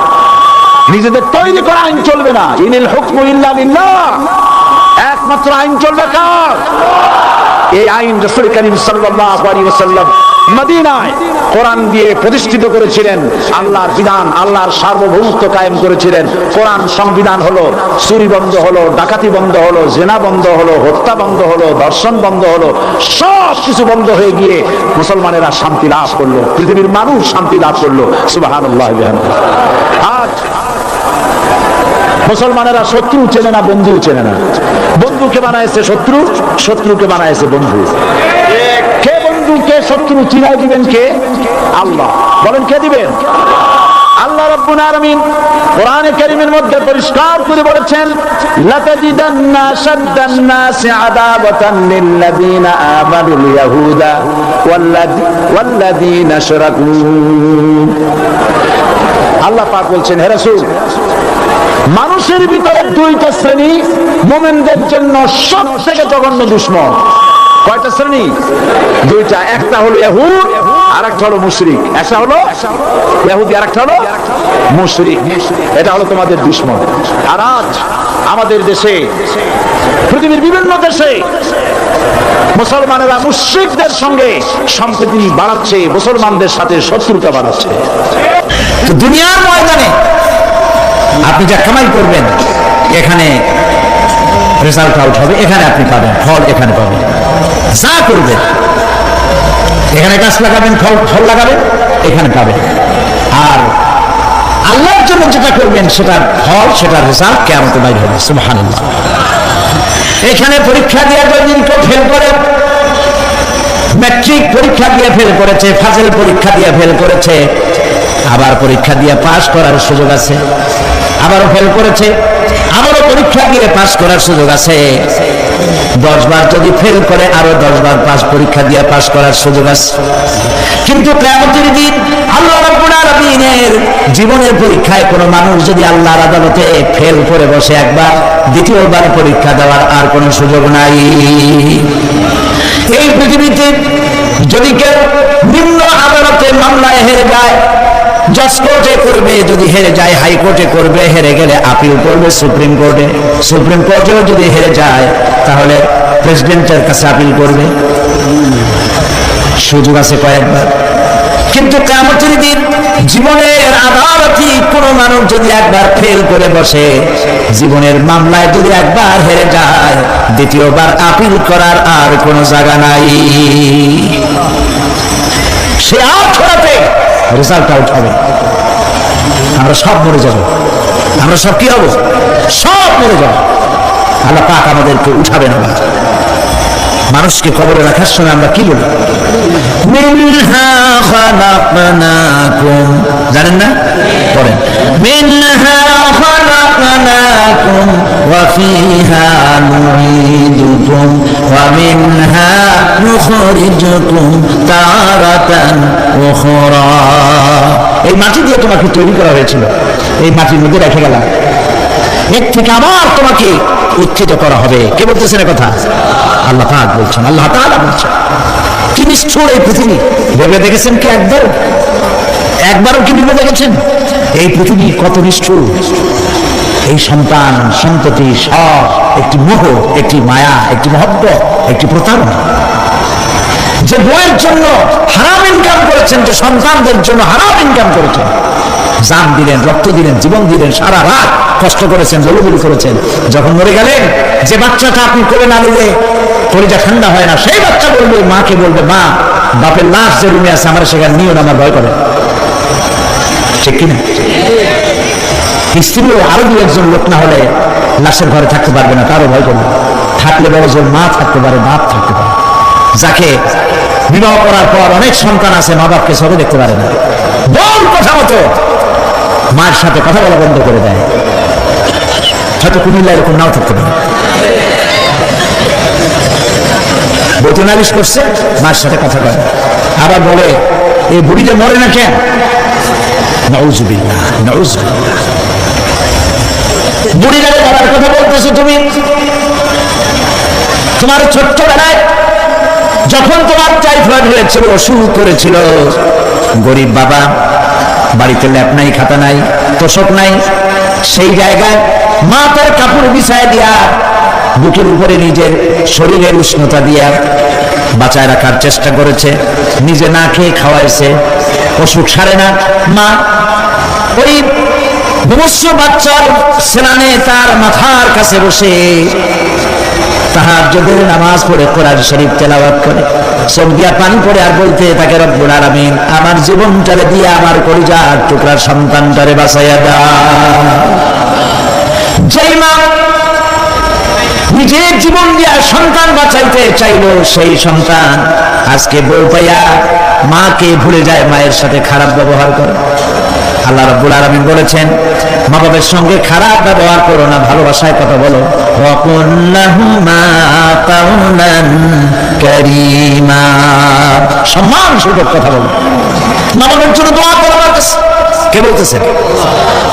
নিজেদের তৈরি করা আইন চলবে না। ইনিল হুকমু ইল্লা লিল্লাহ, একমাত্র আইন চলবে কার? এই আইন রাসূল করিম সাল্লাল্লাহু আলাইহি ওয়াসাল্লাম মদিনায় কোরআন দিয়ে প্রতিষ্ঠিত করেছিলেন। আল্লাহর বিধান, আল্লাহর সার্বভৌমত্ব কায়েম করেছিলেন। কোরআন সংবিধান হলো, চুরি বন্ধ হলো, ডাকাতি বন্ধ হলো, জিনা বন্ধ হলো, হত্যা বন্ধ হলো, ধর্ষণ বন্ধ হলো, সব কিছু বন্ধ হয়ে গিয়ে মুসলমানেরা শান্তি লাভ করলো, পৃথিবীর মানুষ শান্তি লাভ করলো। সুবহানাল্লাহ। আজ মুসলমানেরা শত্রু চেনে না, বন্ধু চেনে না। বন্ধুকে বানাইছে শত্রু, শত্রুকে বানাইছে বন্ধু। কে বন্ধু কে শত্রু চিনাই দিবেন কে? আল্লাহ। বলেন কে দিবেন? আল্লাহ রাব্বুল আলামিন কোরআনে কারীমের মধ্যে পরিষ্কার করে বলেছেন লাতাজিদান্না শাদ্দান নাসি আদাওয়াতান লিল্লাযিনা আমানুল ইয়াহুদা ওয়াল্লাযিনা আশরাকু। আল্লাহ পাক বলছেন, হে রাসূল, মানুষের ভিতরে 2টা শ্রেণী মুমিনদের জন্য সবথেকে জঘন্য দুশমন। কয়টা শ্রেণী? 2টা। একটা হলো ইহুদ, আর একটা হলো মুশরিক। একটা হলো ইহুদি, আর একটা হলো মুশরিক। এটা হলো তোমাদের দুশমন। আর আজ আমাদের দেশে, পৃথিবীর বিভিন্ন দেশে মুসলমানেরা মুশরিকদের সঙ্গে সম্প্রীতি বাড়াচ্ছে, মুসলমানদের সাথে শত্রুতা বাড়াচ্ছে। তো দুনিয়ার ময়দানে আপনি যা কামাই করবেন, এখানে রেজাল্ট আউট হবে, এখানে আপনি পাবেন ফল, এখানে পাবেন। যা করবেন, এখানে গাছ লাগাবেন, ফল লাগাবেন, এখানে পাবেন। আর আল্লাহর জন্য যেটা করবেন, সেটার ফল, সেটার রেজাল্ট কিয়ামতে বাইর হবে। সুবহানাল্লাহ। এখানে পরীক্ষা দিয়ে যদি কেউ ফেল করে, ম্যাট্রিক পরীক্ষা দিয়ে ফেল করেছে, ফাজিল পরীক্ষা দিয়ে ফেল করেছে, আবার পরীক্ষা দিয়ে পাস করার সুযোগ আছে। আবারও ফেল করেছে, আবারও পরীক্ষা দিয়ে পাস করার সুযোগ আছে। 10 বার যদি ফেল করে, আরো 10 বার পরীক্ষা দিয়ে পাস করার সুযোগ আছে। কিন্তু কিয়ামতের দিন আল্লাহ রাব্বুল আলামিনের জীবনের পরীক্ষায় কোনো মানুষ যদি আল্লাহর আদালতে ফেল করে বসে একবার, দ্বিতীয়বার পরীক্ষা দেওয়ার আর কোনো সুযোগ নাই। এই পৃথিবীতে যদি কেউ নিম্ন আদালতে মামলায় হেরে যায়, জজ কোর্টে করবে, যদি হেরে যায় হাইকোর্টে করবে, হেরে গেলে আপিল করবে সুপ্রিম কোর্টে, সুপ্রিম কোর্টেও যদি হেরে যায় তাহলে প্রেসিডেন্টের কাছে আপিল করবে। সুযোগ আছে কয়েকবার। কিন্তু কিয়ামতের দিন জীবনের আদালতে কোনো মানুষ যদি একবার ফেল করে বসে, জীবনের মামলায় যদি একবার হেরে যায়, দ্বিতীয়বার আপিল করার আর কোনো জায়গা নাই। সে আখিরাতে রেজাল্ট আউট হবে। আমরা সব মরে যাব, আমরা সব কি হব? সব মরে যাব। আল্লাহ পাক আমাদেরকে উঠাবেন না। মানুষকে কবরে রাখার সময় আমরা কি বলি? মিনহা খালাকনাকুম, জানেন না? পড়েন, মিনহা খালাকনাকুম ওয়া ফিহা নুঈদুকুম ওয়া মিনহা নুখরিজুকুম তারাতান উখরা। এই মাটি দিয়ে তোমাকে তৈরি করা হয়েছিল, এই মাটির মধ্যে রেখে গেলাম, এর থেকে আবার তোমাকে উত্থিত করা হবে। কে বলতেছেন এ কথা? আল্লাহ পাক বলছেন, আল্লাহ তাআলা বলছেন। কি নিষ্ঠুর এই পৃথিবী! ভেবে দেখেছেন কি একবারও কি ভেবে দেখেছেন এই পৃথিবী কত নিষ্ঠুর? এই সন্তান সন্ততি সব একটি মোহ, একটি মায়া, একটি মহব্বত, একটি প্রতারণা। যে বইয়ের জন্য হারাম ইনকাম করেছেন, যে সন্তানদের জন্য হারাম ইনকাম করেছেন, জান দিলেন, রক্ত দিলেন, জীবন দিলেন, সারা রাত কষ্ট করেছেন, জলগুলি করেছেন। যখন মরে গেলেন, যে বাচ্চাটা আপনি কোলে না নিলে কলিজা ঠান্ডা হয় না, সেই বাচ্চা বলবে, মাকে বলবে, মা বাপের লাশ যে রুমে আছে আমার সেখানে নিও না, আমার ভয় করে। ঠিক কিনা? স্ত্রীও আরো দু একজন লোক না হলে লাশের ঘরে থাকতে পারবে না, তারও ভয় করবে। থাকলে বড়জন মা থাকতে পারে, বাপ থাকতে পারে। যাকে বিবাহ করার পর অনেক সন্তান আছে, মা বাপকে সবে দেখতে পারে না, বল কথা মতো মার সাথে কথা বলা বন্ধ করে দেয়। হয়তো কুমিল্লা এরকম নাও থাকতে পারে, বইতে নালিশ করছে, মার সাথে কথা বলে, আবার বলে এই বুড়িটা মরে না কেন? নাউজুবিল্লাহ, নাউজুবিল্লাহ। বুড়িটাকে মরার কথা বলতেছো তুমি? তোমার ছোট্টবেলায় যখন তোমার টাইফয়েড হয়েছিল, অসুখ করেছিল, গরিব বাবা, বাড়িতে ল্যাপ নাই, খাতা নাই, তোষক নাই, সেই জায়গায় মা তার কাপড় বিছায় দিয়া বুকের উপরে নিজের শরীরের উষ্ণতা দিয়া বাঁচায় রাখার চেষ্টা করেছে, নিজে না খেয়ে খাওয়াইছে, অসুখ সারে না। মা ওই বিমস্য বাচ্চার স্নানে তার মাথার কাছে বসে তাহাজ্জুদের নামাজ পড়ে কোরআন শরীফ তেলাওয়াত করে, চোখ দিয়া পানি পড়ে আর বলতে তাকে, রব্বুল আলামিন আমার জীবনটারে দিয়ে আমার কলিজার টুকরার সন্তানটারে বাঁচাইয়া দাও। যেই মা নিজের জীবন দিয়া সন্তান বাঁচাইতে চাইল, সেই সন্তান আজকে বউ পাইয়া মাকে ভুলে যায়, মায়ের সাথে খারাপ ব্যবহার করে। আল্লাহ রাব্বুল আলামিন বলেছেন, মা বাবার সঙ্গে খারাপ ব্যবহার করো না, ভালোবাসায় কথা বলো। ওয়াকুল লাহুমা কাওলান কারীমা, সম্মান সূচক কথা বলো। মা বাবার জন্য দোয়া করো আমার কাছে। কে বলতেছেন?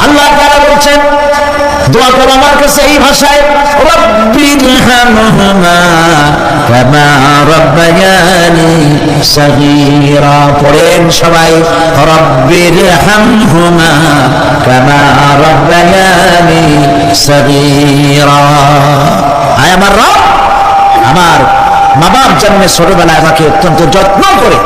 আল্লাহ তাআলা বলছেন, দোয়া করো আমার কাছে এই ভাষায়, রব্বিরহামহুমা কামা রাব্বায়ানি সাগীরা। পড়েন সবাই, রব্বিরহামহুমা কামা রাব্বায়ানি সাগীরা। আয় আমার রব, আমার মা বাপ যেমন ছোটবেলায় আমাকে অত্যন্ত যত্ন করে